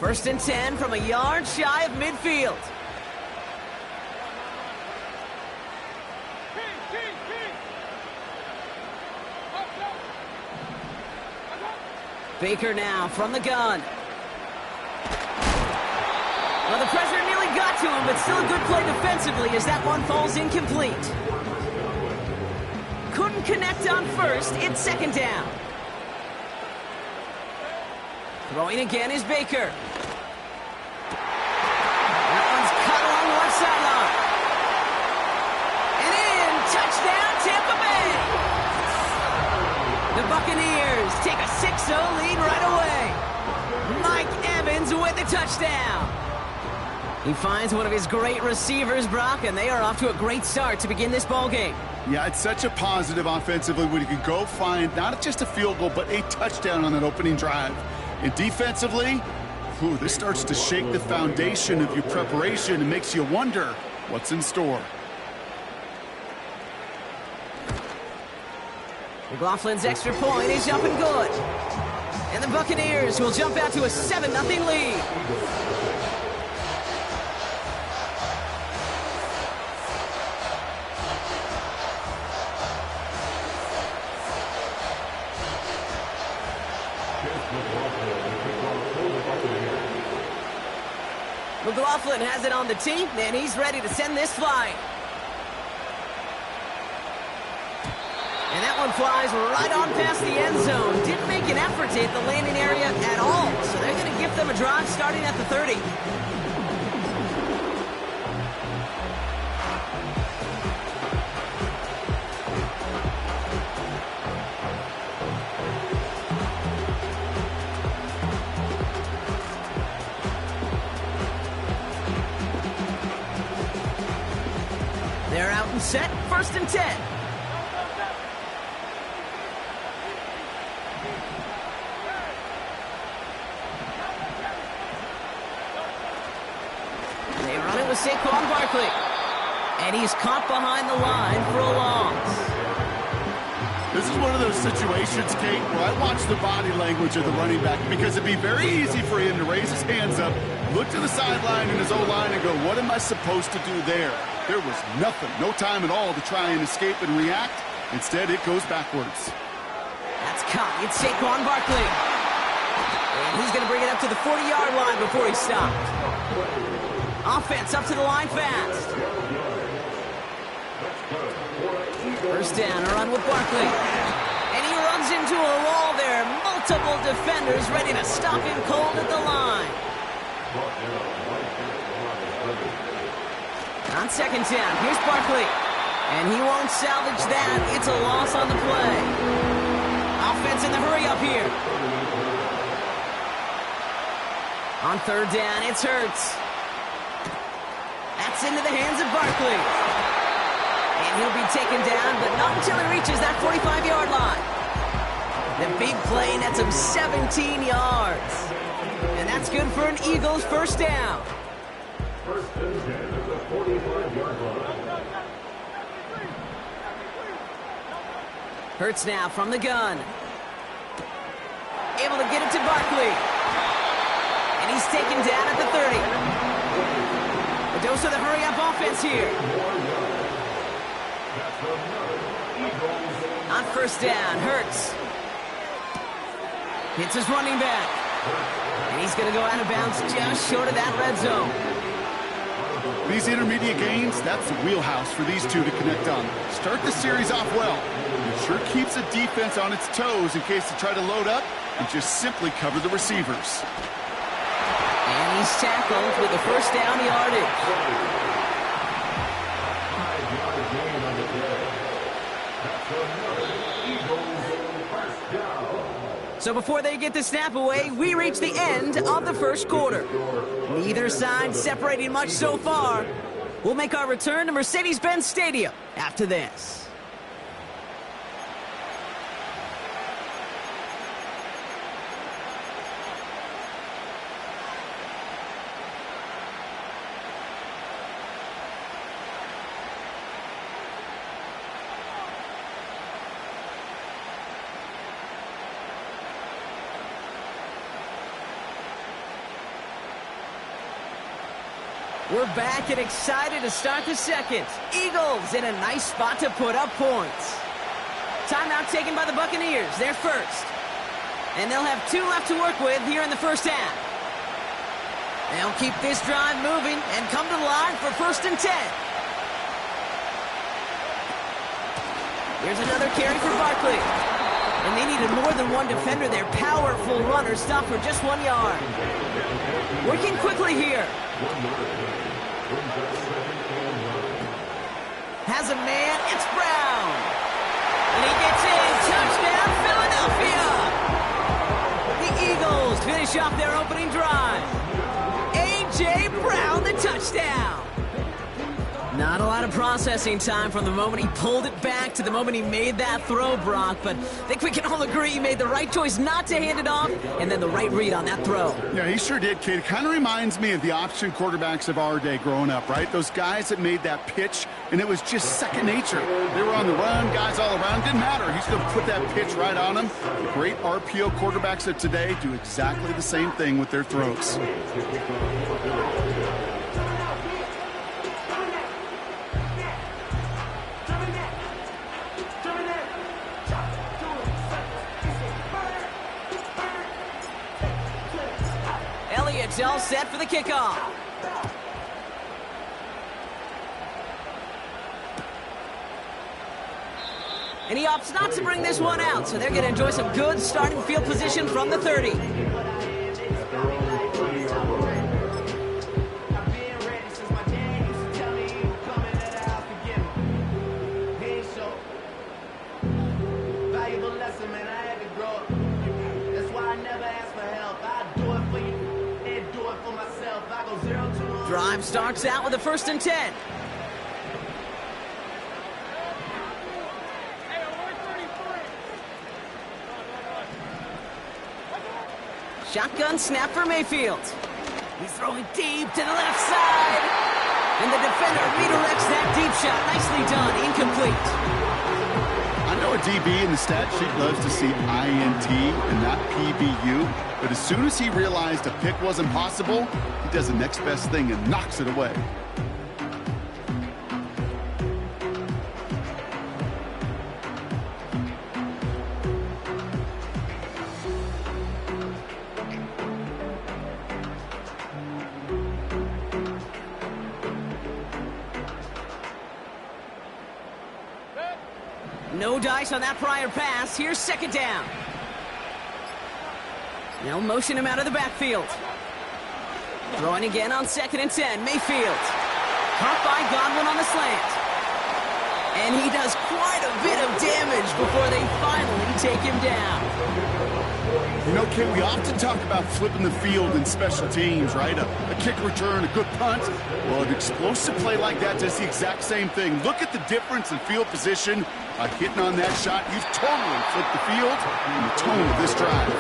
First and 10 from a yard shy of midfield. Baker now from the gun. Well, the pressure nearly got to him, but still a good play defensively as that one falls incomplete. Couldn't connect on first. It's second down. Throwing again is Baker. That one's cut along the left sideline. And in, touchdown Tampa Bay. The Buccaneers take a 6-0 lead right away. Mike Evans with the touchdown. He finds one of his great receivers, Brock, and they are off to a great start to begin this ballgame. Yeah, it's such a positive offensively when you can go find not just a field goal, but a touchdown on that opening drive. And defensively, this starts to shake the foundation of your preparation and makes you wonder what's in store. McLaughlin's extra point is up and good. And the Buccaneers will jump out to a 7-0 lead. McLaughlin has it on the tee, and he's ready to send this flying. And that one flies right on past the end zone. Didn't make an effort to hit the landing area at all, so they're going to give them a drive starting at the 30. They're out and set, 1st and 10. They run it with Saquon Barkley. And he's caught behind the line for a loss. This is one of those situations, Kate, where I watch the body language of the running back because it'd be very easy for him to raise his hands up, look to the sideline in his O-line and go, what am I supposed to do there? There was nothing, no time at all to try and escape and react. Instead, it goes backwards. That's caught. It's Saquon Barkley. And he's going to bring it up to the 40-yard line before he stopped. Offense up to the line fast. First down, a run with Barkley. And he runs into a wall there. Multiple defenders ready to stop him cold at the line. On second down, here's Barkley. And he won't salvage that. It's a loss on the play. Offense in the hurry up here. On third down, it's Hurts. That's into the hands of Barkley. And he'll be taken down, but not until he reaches that 45-yard line. The big play nets him 17 yards. And that's good for an Eagles first down. First and 10 at the 45-yard line. Hurts now from the gun. Able to get it to Barkley. And he's taken down at the 30. A dose of the hurry-up offense here. On first down, Hurts. Hits his running back. And he's going to go out of bounds just short of that red zone. These intermediate gains, that's the wheelhouse for these two to connect on. Start the series off well. It sure keeps the defense on its toes in case they try to load up and just simply cover the receivers. And he's tackled with the first down yardage. So before they get the snap away, we reach the end of the first quarter. Neither side separating much so far. We'll make our return to Mercedes-Benz Stadium after this. We're back and excited to start the second. Eagles in a nice spot to put up points. Timeout taken by the Buccaneers. They're first. And they'll have 2 left to work with here in the first half. They'll keep this drive moving and come to the line for first and 10. Here's another carry for Barkley. And they needed more than one defender. Their powerful runner stopped for just 1 yard. Working quickly here. Has a man, it's Brown. And he gets in, touchdown, Philadelphia. The Eagles finish off their opening drive. A.J. Brown, the touchdown. Not a lot of processing time from the moment he pulled it back to the moment he made that throw, Brock. But I think we can all agree he made the right choice not to hand it off, and then the right read on that throw. Yeah, he sure did, kid. Kind of reminds me of the option quarterbacks of our day growing up, right? Those guys that made that pitch, and it was just second nature. They were on the run, guys all around. Didn't matter. He's going to put that pitch right on him. The great RPO quarterbacks of today do exactly the same thing with their throws. Elliott's all set for the kickoff. And he opts not to bring this one out, so they're going to enjoy some good starting field position from the 30. Drive starts out with a first and 10. Shotgun snap for Mayfield. He's throwing deep to the left side. And the defender redirects that deep shot. Nicely done. Incomplete. I know a DB in the stat sheet loves to see INT and not PBU, but as soon as he realized a pick wasn't possible, he does the next best thing and knocks it away. No dice on that prior pass. Here's second down. They'll motion him out of the backfield. Throwing again on 2nd and 10. Mayfield. Caught by Godwin on the slant. And he does quite a bit of damage before they finally take him down. You know, Ken, we often talk about flipping the field in special teams, right? A kick return, a good punt. Well, an explosive play like that does the exact same thing. Look at the difference in field position. By hitting on that shot, you've totally flipped the field and the tone of this drive.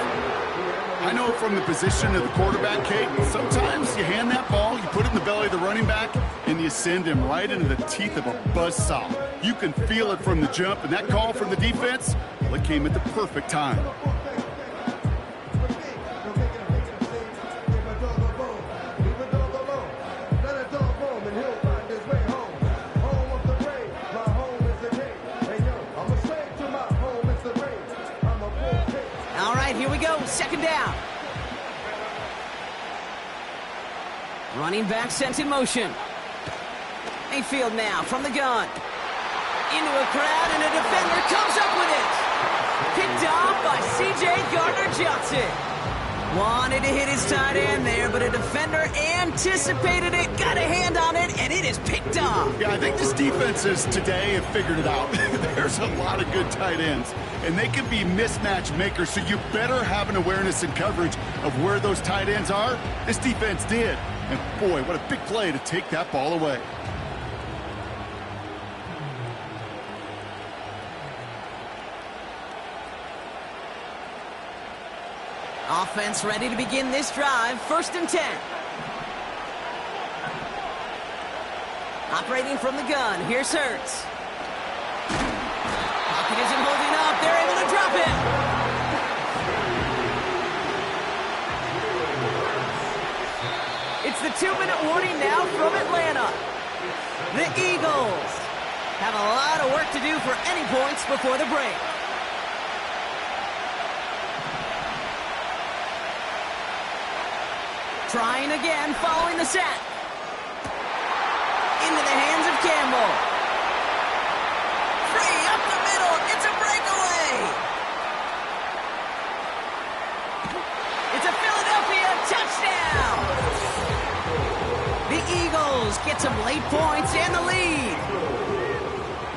I know from the position of the quarterback, Kate, sometimes you hand that ball, you put it in the belly of the running back, and you send him right into the teeth of a buzzsaw. You can feel it from the jump, and that call from the defense, well, it came at the perfect time. All right, here we go. 2nd down. Running back sent in motion. Mayfield now from the gun. Into a crowd, and a defender comes up with it. Picked off by C.J. Gardner-Johnson. Wanted to hit his tight end there, but a defender anticipated it, got a hand on it, and it is picked off. Yeah, I think this defenses today have figured it out. There's a lot of good tight ends, and they can be mismatch makers, so you better have an awareness and coverage of where those tight ends are. This defense did, and boy, what a big play to take that ball away. Offense ready to begin this drive. 1st and 10. Operating from the gun. Here's Hurts. Pocket isn't holding up. They're able to drop him. It's the 2-minute warning now from Atlanta. The Eagles have a lot of work to do for any points before the break. Trying again, following the sack. Into the hands of Campbell. Free up the middle. It's a breakaway. It's a Philadelphia touchdown. The Eagles get some late points and the lead.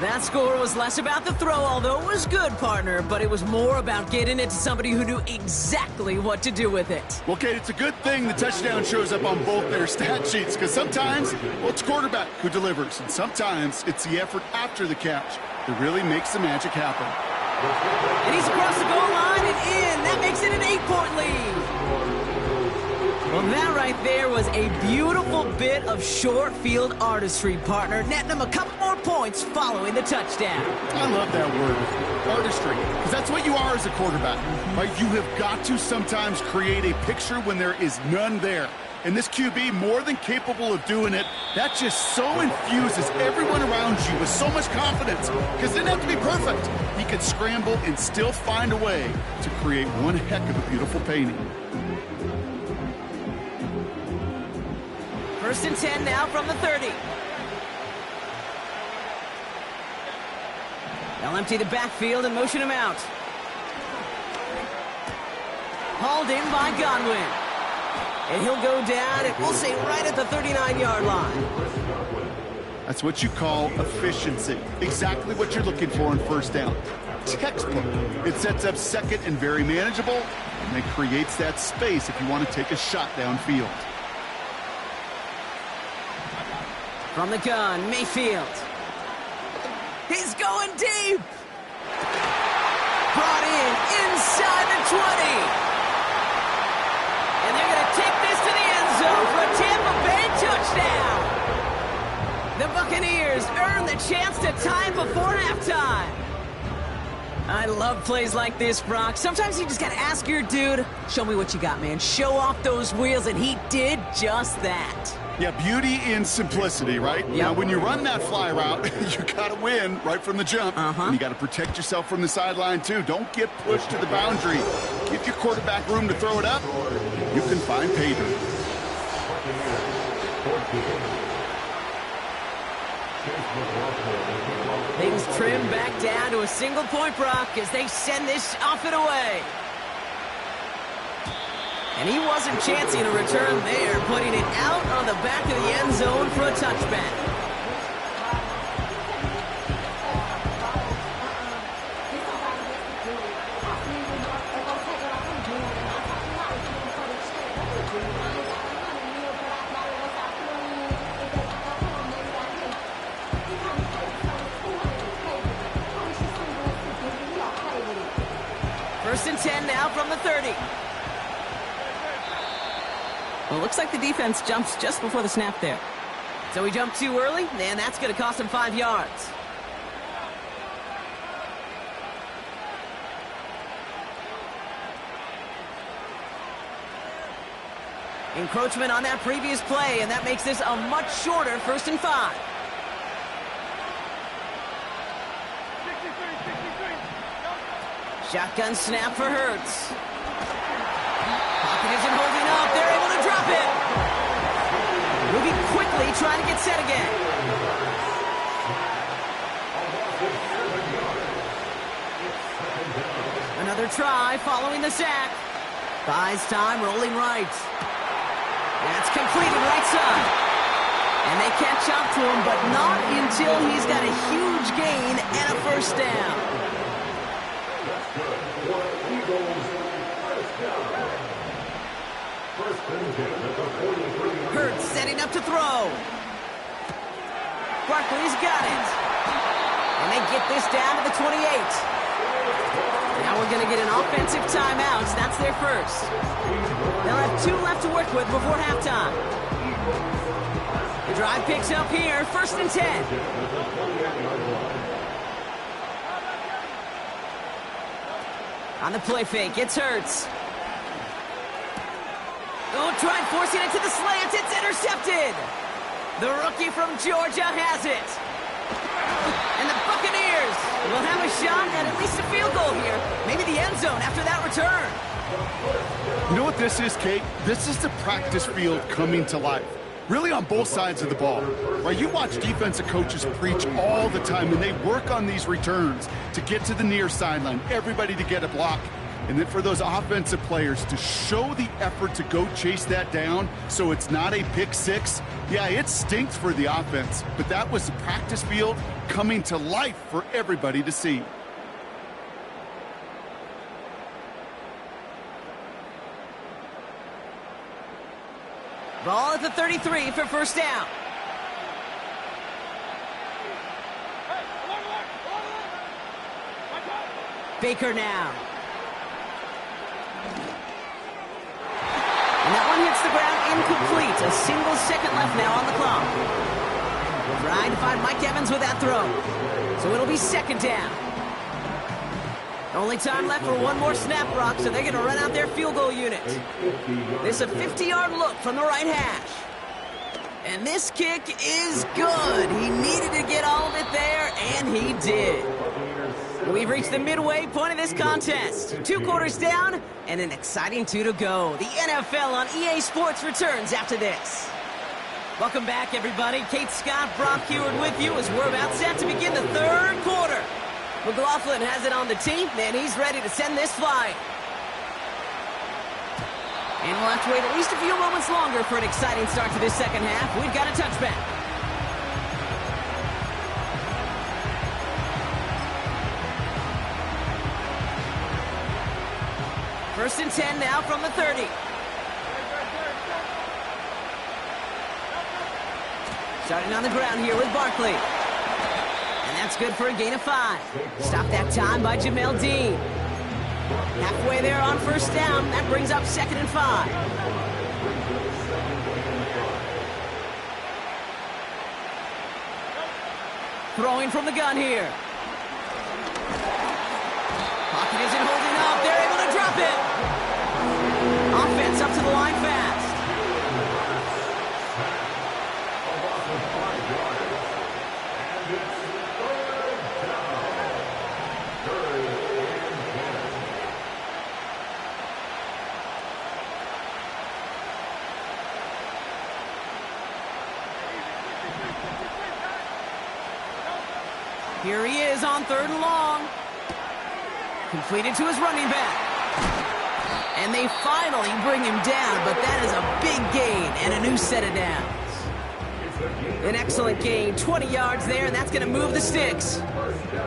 That score was less about the throw, although it was good, partner, but it was more about getting it to somebody who knew exactly what to do with it. Well, Kate, it's a good thing the touchdown shows up on both their stat sheets, because sometimes, well, it's quarterback who delivers, and sometimes it's the effort after the catch that really makes the magic happen. And he's across the goal line and in. That makes it an 8-point lead. Well, that right there was a beautiful bit of short field artistry, partner, netting him a couple more points following the touchdown. I love that word, artistry, because that's what you are as a quarterback, right? You have got to sometimes create a picture when there is none there. And this QB, more than capable of doing it, that just so infuses everyone around you with so much confidence, because it didn't have to be perfect. He could scramble and still find a way to create one heck of a beautiful painting. 1st and 10 now from the 30. They'll empty the backfield and motion him out. Hauled in by Godwin. And he'll go down, and we'll say right at the 39-yard line. That's what you call efficiency. Exactly what you're looking for in 1st down. Textbook. It sets up 2nd and very manageable, and it creates that space if you want to take a shot downfield. From the gun, Mayfield. He's going deep. Brought in inside the 20. And they're going to take this to the end zone for a Tampa Bay touchdown. The Buccaneers earn the chance to tie it before halftime. I love plays like this, Brock. Sometimes you just got to ask your dude, show me what you got, man. Show off those wheels, and he did just that. Yeah, beauty in simplicity, right? Yep. Now, when you run that fly route, you got to win right from the jump. And you got to protect yourself from the sideline, too. Don't get pushed to the boundary. Give your quarterback room to throw it up. You can find pay dirt. Things trim back down to a single point, Brock, as they send this off and away. And he wasn't chancing a return there, putting it out on the back of the end zone for a touchback. First and 10 now from the 30. Well, it looks like the defense jumps just before the snap there. So he jumped too early, and that's going to cost him 5 yards. Encroachment on that previous play, and that makes this a much shorter 1st and 5. Shotgun snap for Hurts. Pocket isn't holding up. They're able to drop it. Moving quickly, trying to get set again. Another try following the sack. Buys time, rolling right. That's completed right side. And they catch up to him, but not until he's got a huge gain and a 1st down. Hurts setting up to throw. Barkley's got it. And they get this down to the 28. Now we're going to get an offensive timeout. That's their first. They'll have 2 left to work with before halftime. The drive picks up here, 1st and 10. On the play fake, it's Hurts. Don't try forcing it to the slant. It's intercepted. The rookie from Georgia has it. And the Buccaneers will have a shot at least a field goal here. Maybe the end zone after that return. You know what this is, Kate? This is the practice field coming to life. Really on both sides of the ball. Right? You watch defensive coaches preach all the time, and they work on these returns to get to the near sideline, everybody to get a block. And then for those offensive players to show the effort to go chase that down so it's not a pick six, yeah, it stinks for the offense. But that was the practice field coming to life for everybody to see. Ball at the 33 for 1st down. Baker now. And that one hits the ground incomplete. A single second left now on the clock. Trying to find Mike Evans with that throw. So it'll be 2nd down. Only time left for one more snap, Brock, so they're going to run out their field goal unit. This is a 50-yard look from the right hash. And this kick is good. He needed to get all of it there, and he did. We've reached the midway point of this contest. 2 quarters down, and an exciting 2 to go. The NFL on EA Sports returns after this. Welcome back, everybody. Kate Scott, Brock Huard with you as we're about set to begin the 3rd quarter. McLaughlin has it on the tee, and he's ready to send this flying. And we'll have to wait at least a few moments longer for an exciting start to this 2nd half. We've got a touchback. First and 10 now from the 30. Starting on the ground here with Barkley. And that's good for a gain of 5. Stop that time by Jamel Dean. Halfway there on 1st down. That brings up 2nd and 5. Throwing from the gun here. Pocket isn't holding up. They're able to drop it. Offense up to the line fast. Here he is on 3rd and long. Completed to his running back. And they finally bring him down, but that is a big gain and a new set of downs. An excellent gain, 20 yards there, and that's going to move the sticks.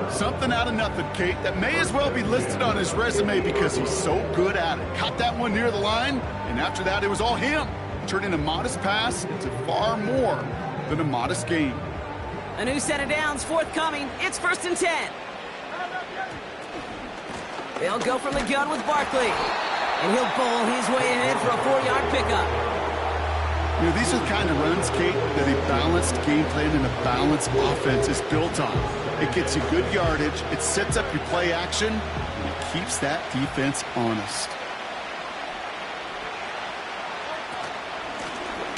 Something out of nothing, Kate, that may as well be listed on his resume because he's so good at it. Caught that one near the line, and after that, it was all him, turning a modest pass into far more than a modest gain. A new set of downs forthcoming. It's 1st and 10. They'll go from the gun with Barkley, and he'll bowl his way ahead for a 4-yard pickup. You know, these are the kind of runs, Kate, that a balanced game plan and a balanced offense is built on. It gets you good yardage, it sets up your play action, and it keeps that defense honest.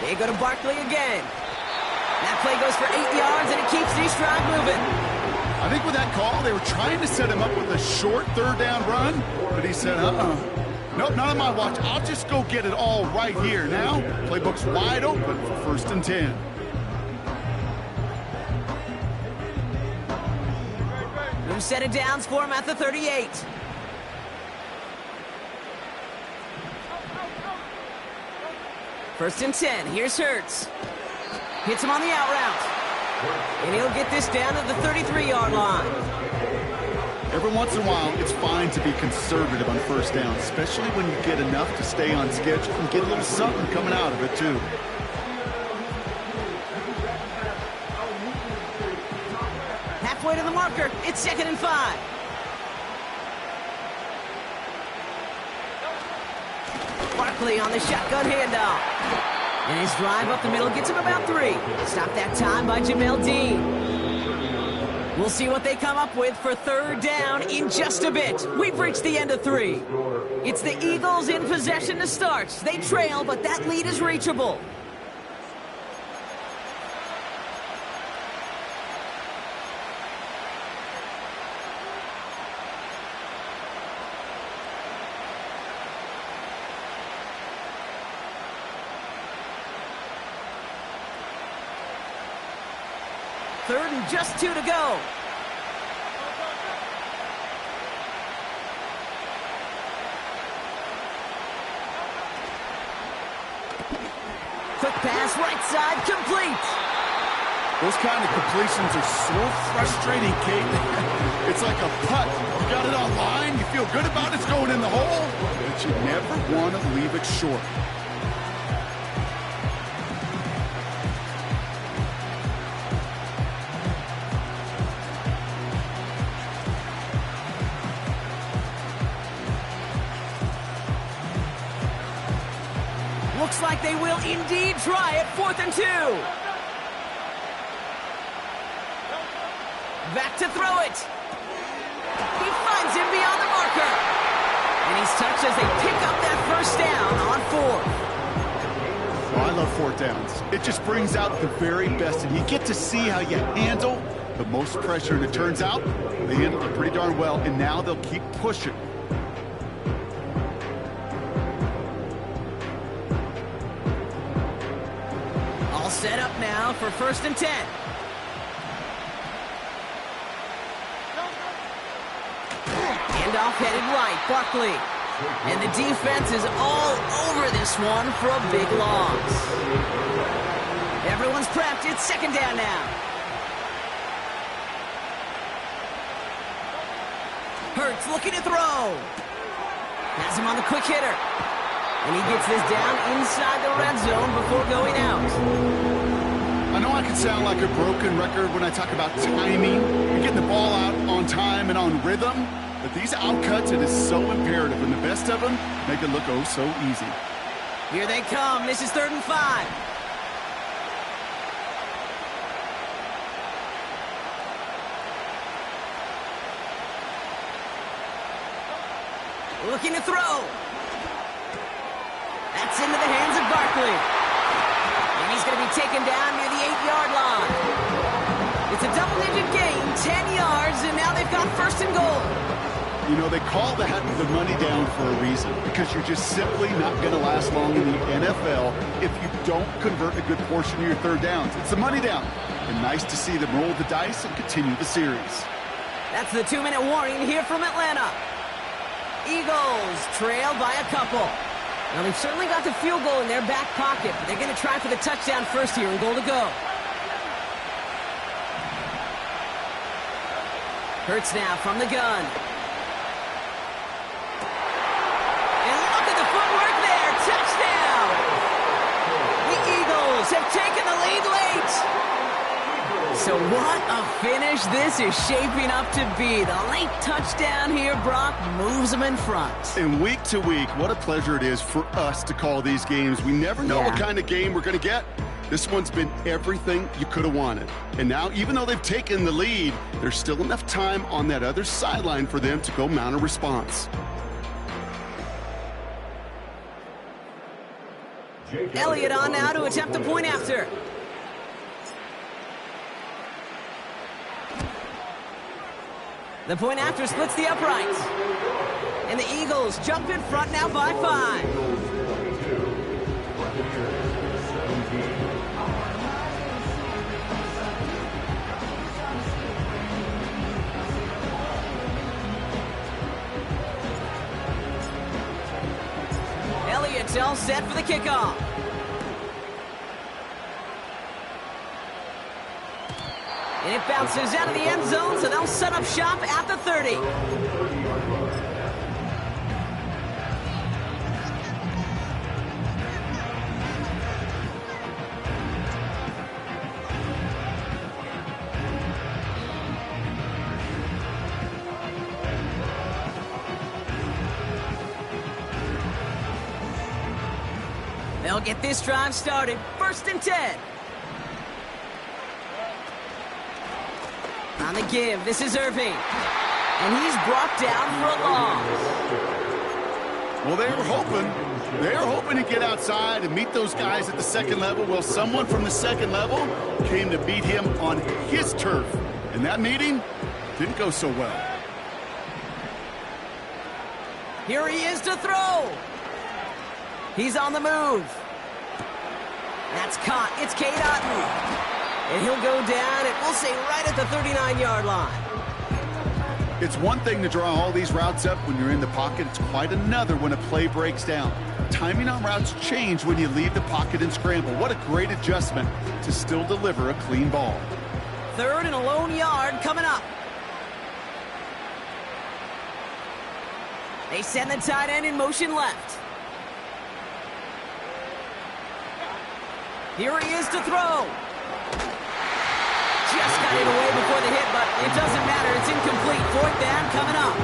They go to Barkley again. That play goes for 8 yards, and it keeps these drive moving. I think with that call, they were trying to set him up with a short 3rd down run, but he said, nope, not on my watch. I'll just go get it all right here. Now, playbook's wide open for 1st and 10. New set of downs for him at the 38. First and 10. Here's Hurts. Hits him on the out route. And he'll get this down to the 33-yard line. Every once in a while, it's fine to be conservative on 1st down, especially when you get enough to stay on schedule and get a little something coming out of it, too. Halfway to the marker. It's 2nd and 5. Barkley on the shotgun handoff. And his drive up the middle gets him about 3. Stopped that time by Jamel Dean. We'll see what they come up with for 3rd down in just a bit. We've reached the end of 3. It's the Eagles in possession to start. They trail, but that lead is reachable. Third and just 2 to go. Quick pass, right side, complete. Those kind of completions are so frustrating, Kate. It's like a putt. You got it on line, you feel good about it's going in the hole, but you never want to leave it short. Looks like they will indeed try it. 4th and 2. Back to throw it. He finds him beyond the marker. And he's touched as they pick up that 1st down on 4th. Oh, I love 4th downs. It just brings out the very best, and you get to see how you handle the most pressure. And it turns out they handled it pretty darn well, and now they'll keep pushing. Set up now for 1st and 10. Handoff headed right, Barkley. And the defense is all over this one for a big loss. Everyone's prepped. It's 2nd down now. Hurts looking to throw. Has him on the quick hitter. And he gets this down inside the red zone before going out. I know I can sound like a broken record when I talk about timing and getting the ball out on time and on rhythm, but these outcuts, it is so imperative, and the best of them make it look oh so easy. Here they come. This is 3rd and 5. Looking to throw. That's into the hands of Barkley. And he's going to be taken down near the 8-yard line. It's a double-digit gain, 10 yards, and now they've got 1st and goal. You know, they call that the money down for a reason, because you're just simply not going to last long in the NFL if you don't convert a good portion of your 3rd downs. It's the money down. And nice to see them roll the dice and continue the series. That's the 2-minute warning here from Atlanta. Eagles trail by a couple. Now, they've certainly got the field goal in their back pocket, but they're going to try for the touchdown first here and goal to go. Hurts now from the gun. And look at the footwork there. Touchdown! The Eagles have taken the lead late. So what a finish this is shaping up to be. The late touchdown here, Brock, moves them in front. And week to week, what a pleasure it is for us to call these games. We never know what kind of game we're going to get. This one's been everything you could have wanted. And now, even though they've taken the lead, there's still enough time on that other sideline for them to go mount a response. Elliott on now to attempt the point after. The point after splits the uprights. And the Eagles jump in front now by 5. Elliott's all set for the kickoff. And it bounces out of the end zone, so they'll set up shop at the 30. They'll get this drive started. 1st and 10. On the give, this is Irving. And he's brought down for a loss. Well, they were hoping to get outside and meet those guys at the second level. Well, someone from the second level came to beat him on his turf. And that meeting didn't go so well. Here he is to throw. He's on the move. That's caught. It's Cade Otton. And he'll go down, and we'll say right at the 39-yard line. It's one thing to draw all these routes up when you're in the pocket. It's quite another when a play breaks down. Timing on routes change when you leave the pocket and scramble. What a great adjustment to still deliver a clean ball. 3rd and a lone yard coming up. They send the tight end in motion left. Here he is to throw. Just got it away before the hit, but it doesn't matter. It's incomplete. 4th down coming up.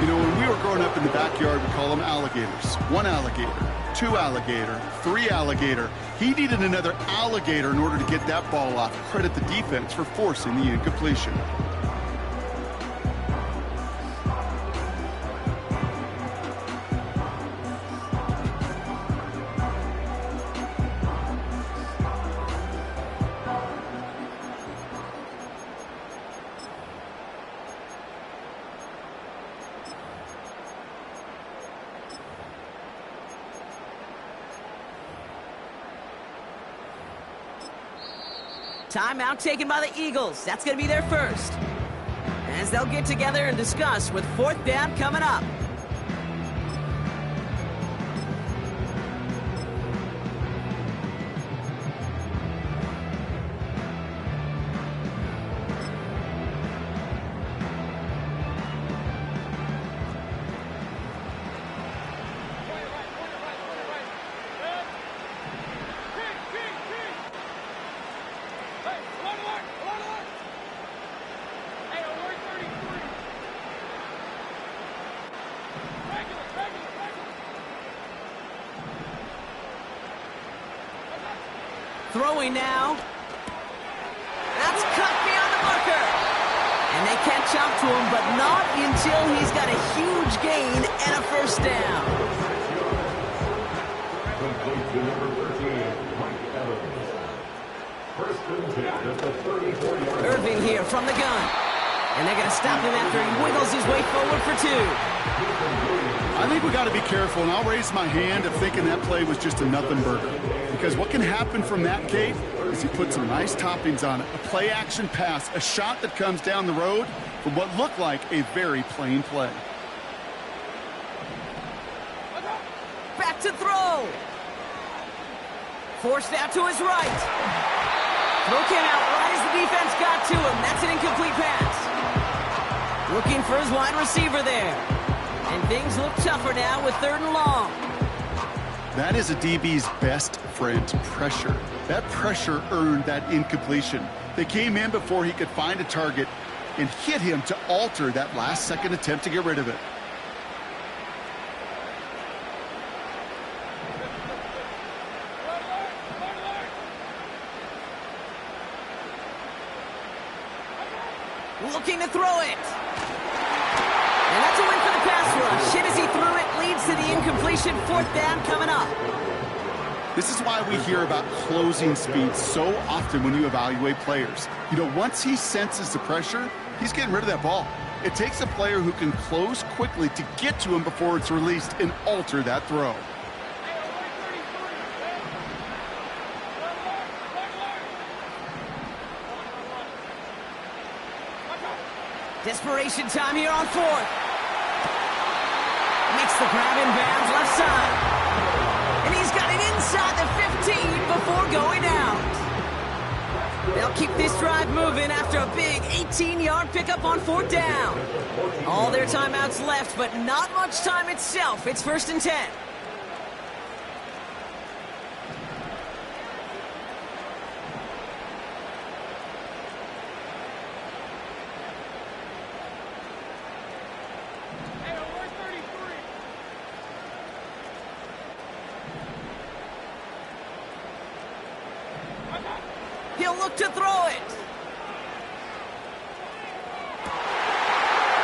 You know, when we were growing up in the backyard, we call them alligators. 1 alligator, 2 alligator, 3 alligator. He needed another alligator in order to get that ball off. Credit the defense for forcing the incompletion. Timeout taken by the Eagles. That's going to be their first. As they'll get together and discuss with 4th down coming up. Throwing now. That's cut beyond the marker. And they catch up to him, but not until he's got a huge gain and a 1st down. Complete to number 13, Mike Evans. 1st and 10 at the 34-yard line. Irving here from the gun. And they're going to stop him after he wiggles his way forward for 2. I think we got to be careful, and I'll raise my hand of thinking that play was just a nothing burger. Because what can happen from that, Kate, is he put some nice toppings on it. A play-action pass, a shot that comes down the road from what looked like a very plain play. go. Forced out to his right. Throw came out right as the defense got to him. That's an incomplete pass. Looking for his wide receiver there. And things look tougher now with 3rd and long. That is a DB's best friend, pressure. That pressure earned that incompletion. They came in before he could find a target and hit him to alter that last-second attempt to get rid of it. Looking to throw it. And that's a win for the pass rush. Hit as he threw it, leads to the incompletion. 4th down coming up. This is why we hear about closing speed so often when you evaluate players. You know, once he senses the pressure, he's getting rid of that ball. It takes a player who can close quickly to get to him before it's released and alter that throw. Desperation time here on 4th. Makes the grab in bounds left side. And he's got it inside the 15 before going out. They'll keep this drive moving after a big 18-yard pickup on 4th down. All their timeouts left, but not much time itself. It's 1st and 10. He'll look to throw it.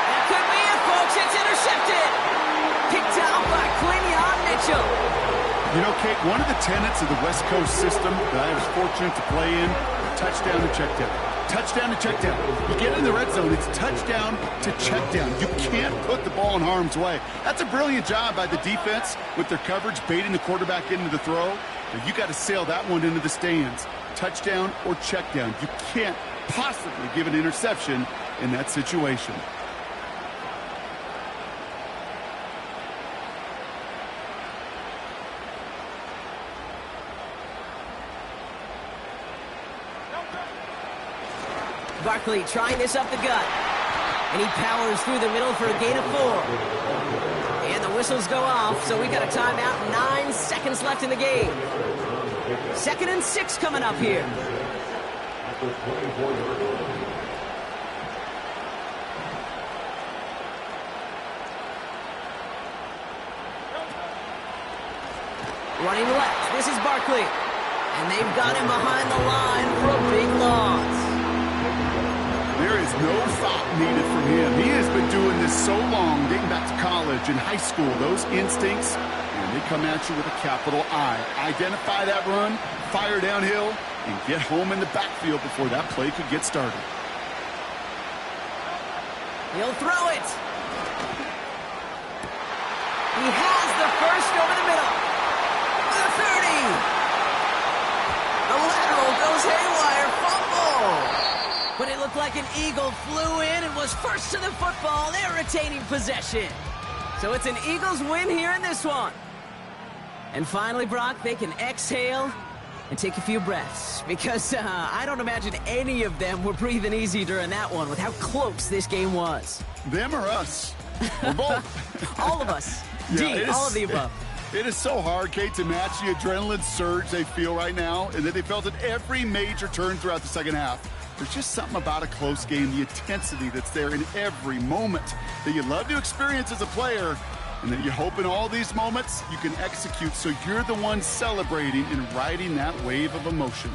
That could be it, folks. It's intercepted. Picked out by Quinion Mitchell. You know, Kate, one of the tenets of the West Coast system that I was fortunate to play in, touchdown to check down. Touchdown to check down. You get in the red zone, it's touchdown to check down. You can't put the ball in harm's way. That's a brilliant job by the defense with their coverage, baiting the quarterback into the throw. But you got to sail that one into the stands. Touchdown or check down. You can't possibly give an interception in that situation. Barkley trying this up the gut. And he powers through the middle for a gain of 4. And the whistles go off, so we got a timeout. 9 seconds left in the game. 2nd and 6 coming up here. Running left, this is Barkley. And they've got him behind the line for a big loss. There is no thought needed from him. He has been doing this so long, dating back to college and high school. Those instincts, and they come at you with a capital I. Identify that run, fire downhill, and get home in the backfield before that play could get started. He'll throw it. He has the first over the middle. The 30. The lateral goes haywire. Fumble. But it looked like an Eagle flew in and was first to the football. They're retaining possession. So it's an Eagles win here in this one. And finally, Brock, they can exhale and take a few breaths. Because I don't imagine any of them were breathing easy during that one with how close this game was. Them or us? We're both. All of us. Yeah, all of the above. It is so hard, Kate, to match the adrenaline surge they feel right now and that they felt at every major turn throughout the second half. There's just something about a close game, the intensity that's there in every moment that you love to experience as a player, and that you hope in all these moments you can execute so you're the one celebrating and riding that wave of emotion.